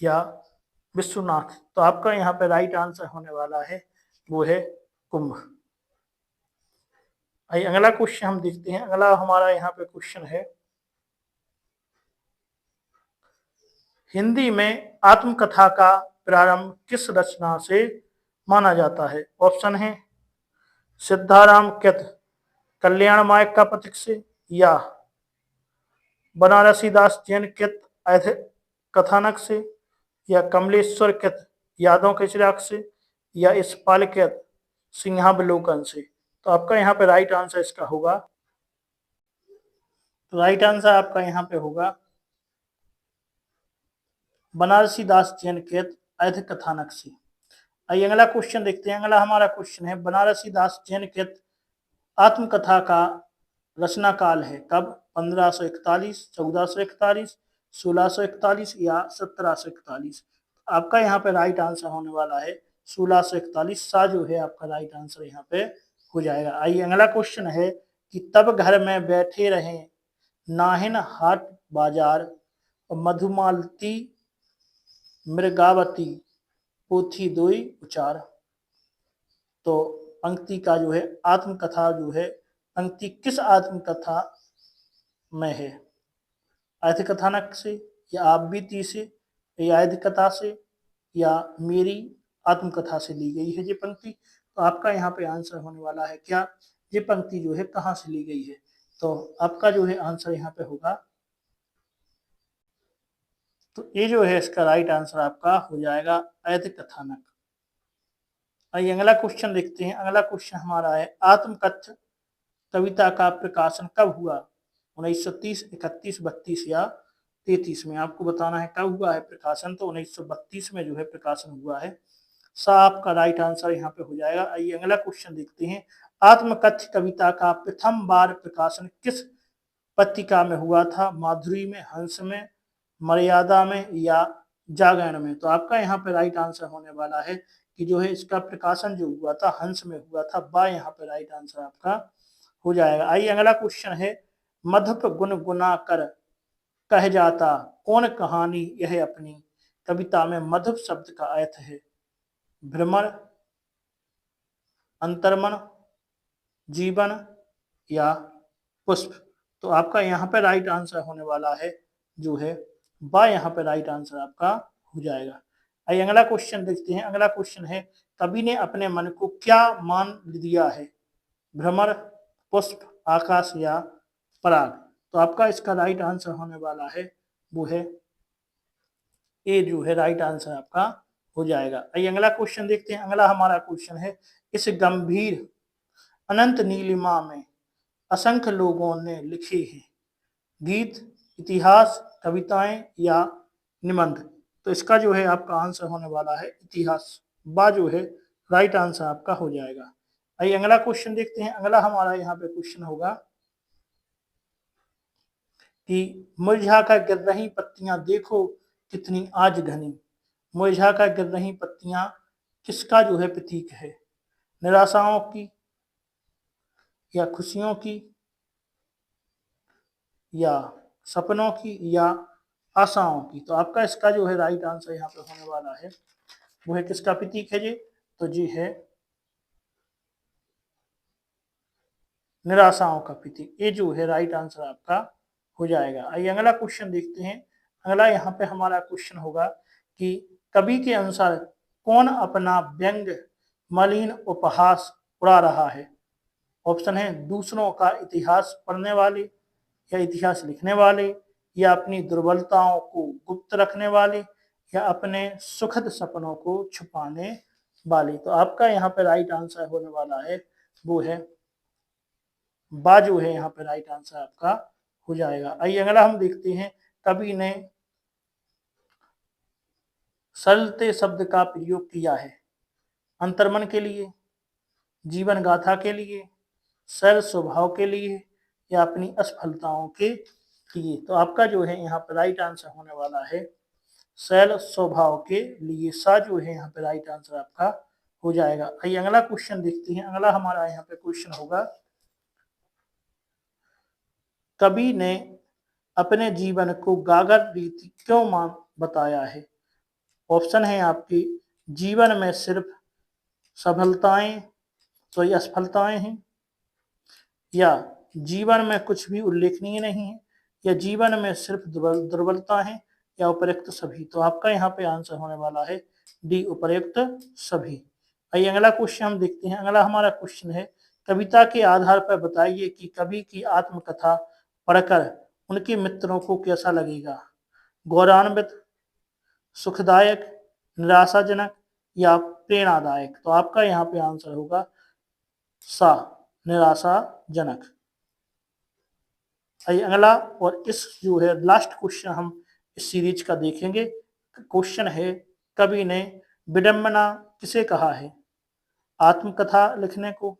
या विश्वनाथ। तो आपका यहाँ पे राइट आंसर होने वाला है वो है कुंभ। आइए अगला क्वेश्चन हम देखते हैं। अगला हमारा यहाँ पे क्वेश्चन है, हिंदी में आत्मकथा का प्रारंभ किस रचना से माना जाता है। ऑप्शन है सिद्धाराम कृत कल्याण मार्ग का पथिक से, या बनारसी दास जैन कृत अध कथानक से, या कमलेश्वर कृत यादों के चिराग से, या इस्पाल कृत सिंहावलोकन से। तो आपका यहाँ पे राइट आंसर इसका होगा, तो राइट आंसर आपका यहाँ पे होगा बनारसी दास जैन कृत अध कथानक से। आइए अगला क्वेश्चन देखते हैं। अगला हमारा क्वेश्चन है, बनारसी दास जैन कृत आत्मकथा का रचना काल है कब, 1541, 1441, 1641, या 1741। आपका यहाँ पे राइट आंसर होने वाला है 1641। सा जो है आपका राइट आंसर यहाँ पे हो जाएगा। आइए अगला क्वेश्चन है कि तब घर में बैठे रहे नाहिन हाट बाजार और मधुमालती मृगावती पोथी दोई उचार। तो पंक्ति का जो है आत्मकथा जो है, पंक्ति किस आत्मकथा में है, आयत कथानक से, या आप बीती से, या आयत कथा से, या मेरी आत्मकथा से ली गई है ये पंक्ति। तो आपका यहाँ पे आंसर होने वाला है क्या, ये पंक्ति जो है कहाँ से ली गई है। तो आपका जो है आंसर यहाँ पे होगा, तो ये जो है इसका राइट आंसर आपका हो जाएगा आयत कथानक। आइए अगला क्वेश्चन देखते हैं। अगला क्वेश्चन हमारा है, आत्मकथ्य कविता का प्रकाशन कब हुआ? 1930, 31, 32 या 33 में आपको बताना है कब हुआ है प्रकाशन। तो 1932 में जो है प्रकाशन हुआ है। सा आपका राइट आंसर यहाँ पे हो जाएगा। आइए अगला क्वेश्चन देखते हैं। आत्मकथ्य कविता का प्रथम बार प्रकाशन किस पत्रिका में हुआ था? माधुरी में, हंस में, मर्यादा में या जागरण में? तो आपका यहाँ पे राइट आंसर होने वाला है कि जो है इसका प्रकाशन जो हुआ था हंस में हुआ था। बा यहाँ पे राइट आंसर आपका हो जाएगा। आइए अगला क्वेश्चन है। मधुप गुनगुना कर कह जाता कौन कहानी यह अपनी? कविता में मधुप शब्द का अर्थ है भ्रमर, अंतर्मन, जीवन या पुष्प? तो आपका यहाँ पे राइट आंसर होने वाला है जो है बा यहाँ पे राइट आंसर आपका हो जाएगा। आइए अगला क्वेश्चन देखते हैं। अगला क्वेश्चन है। कवि ने अपने मन को क्या मान लिया है? भ्रमर, पुष्प, आकाश या पराग? तो आपका इसका राइट आंसर होने वाला है वो है ए जो है राइट आंसर आपका हो जाएगा। आइए अगला क्वेश्चन देखते हैं। अगला हमारा क्वेश्चन है। इस गंभीर अनंत नीलिमा में असंख्य लोगों ने लिखे हैं गीत, इतिहास, कविताएं या निबंध? तो इसका जो है आपका आंसर होने वाला है इतिहास। बा जो है राइट आंसर आपका हो जाएगा। आइए अगला क्वेश्चन देखते हैं। अगला हमारा यहाँ पे क्वेश्चन होगा कि मुरझा कर गिर रही पत्तियां देखो कितनी आज घनी। मुरझा कर गिर रही पत्तियां किसका जो है प्रतीक है? निराशाओं की या खुशियों की या सपनों की या आशाओं की? तो आपका इसका जो है राइट आंसर यहाँ पे होने वाला है वो है किसका प्रतीक है जी? तो जी है निराशाओं का प्रतीक। ये जो है राइट आंसर आपका हो जाएगा। आइए अगला क्वेश्चन देखते हैं। अगला यहाँ पे हमारा क्वेश्चन होगा कि कवि के अनुसार कौन अपना व्यंग मलिन उपहास उड़ा रहा है? ऑप्शन है दूसरों का इतिहास पढ़ने वाले या इतिहास लिखने वाले या अपनी दुर्बलताओं को गुप्त रखने वाले या अपने सुखद सपनों को छुपाने वाले? तो आपका यहाँ पे राइट आंसर होने वाला है वो है बा जो है यहाँ पे राइट आंसर आपका हो जाएगा। आइए अगला हम देखते हैं। कवि ने सरलते शब्द का प्रयोग किया है अंतर्मन के लिए, जीवन गाथा के लिए, सरल स्वभाव के लिए या अपनी असफलताओं के लिए? तो आपका जो है यहाँ पे राइट आंसर होने वाला है सरल स्वभाव के लिए। सा जो है यहाँ पे राइट आंसर आपका हो जाएगा। आइए अगला क्वेश्चन देखते हैं। अगला हमारा यहाँ पे क्वेश्चन होगा। कवि ने अपने जीवन को गागर रीति क्यों मान बताया है? ऑप्शन है आपके जीवन में सिर्फ सफलताएं असफलताएं हैं या जीवन में कुछ भी उल्लेखनीय नहीं है या जीवन में सिर्फ दुर्बलता है या उपयुक्त सभी? तो आपका यहाँ पे आंसर होने वाला है डी उपयुक्त सभी। आइए अगला क्वेश्चन हम देखते हैं। अगला हमारा क्वेश्चन है। कविता के आधार पर बताइए कि कवि की आत्मकथा पढ़कर उनके मित्रों को कैसा लगेगा? गौरवान्वित, सुखदायक, निराशाजनक या प्रेरणादायक? तो आपका यहाँ पे आंसर होगा सा निराशाजनक। आइए अगला और इस जो है लास्ट क्वेश्चन हम इस सीरीज का देखेंगे। क्वेश्चन है। कवि ने विडंबना किसे कहा है? आत्मकथा लिखने को,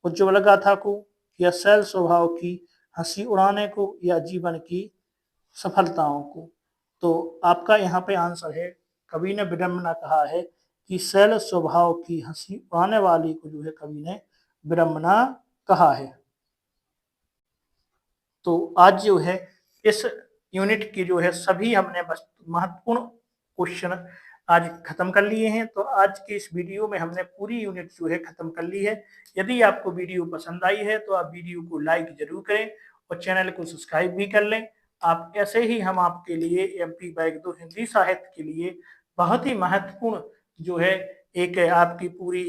उज्ज्वल गाथा को या सरल स्वभाव की हंसी उड़ाने को या जीवन की सफलताओं को? तो आपका यहाँ पे आंसर है कवि ने विडंबना कहा है कि सरल स्वभाव की हंसी उड़ाने वाली को जो है कवि ने विडंबना कहा है। तो आज जो है इस यूनिट की जो है सभी हमने महत्वपूर्ण क्वेश्चन आज खत्म कर लिए हैं। तो आज के इस वीडियो में हमने पूरी यूनिट जो है खत्म कर ली है। यदि आपको वीडियो पसंद आई है तो आप वीडियो को लाइक जरूर करें और चैनल को सब्सक्राइब भी कर लें। आप ऐसे ही हम आपके लिए एमपी बैग 2 हिंदी साहित्य के लिए बहुत ही महत्वपूर्ण जो है एक आपकी पूरी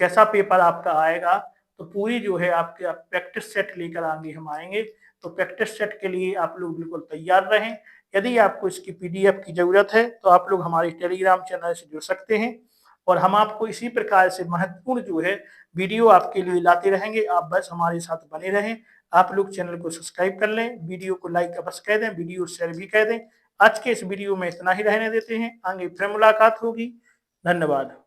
कैसा पेपर आपका आएगा तो पूरी जो है आपके प्रैक्टिस सेट लेकर आगे हम आएंगे। तो प्रैक्टिस सेट के लिए आप लोग बिल्कुल तैयार रहें। यदि आपको इसकी पीडीएफ की जरूरत है तो आप लोग हमारे टेलीग्राम चैनल से जुड़ सकते हैं। और हम आपको इसी प्रकार से महत्वपूर्ण जो है वीडियो आपके लिए लाते रहेंगे। आप बस हमारे साथ बने रहें। आप लोग चैनल को सब्सक्राइब कर लें, वीडियो को लाइक अवश्य कर दें, वीडियो शेयर भी कर दें। आज के इस वीडियो में इतना ही रहने देते हैं, आगे फिर मुलाकात होगी। धन्यवाद।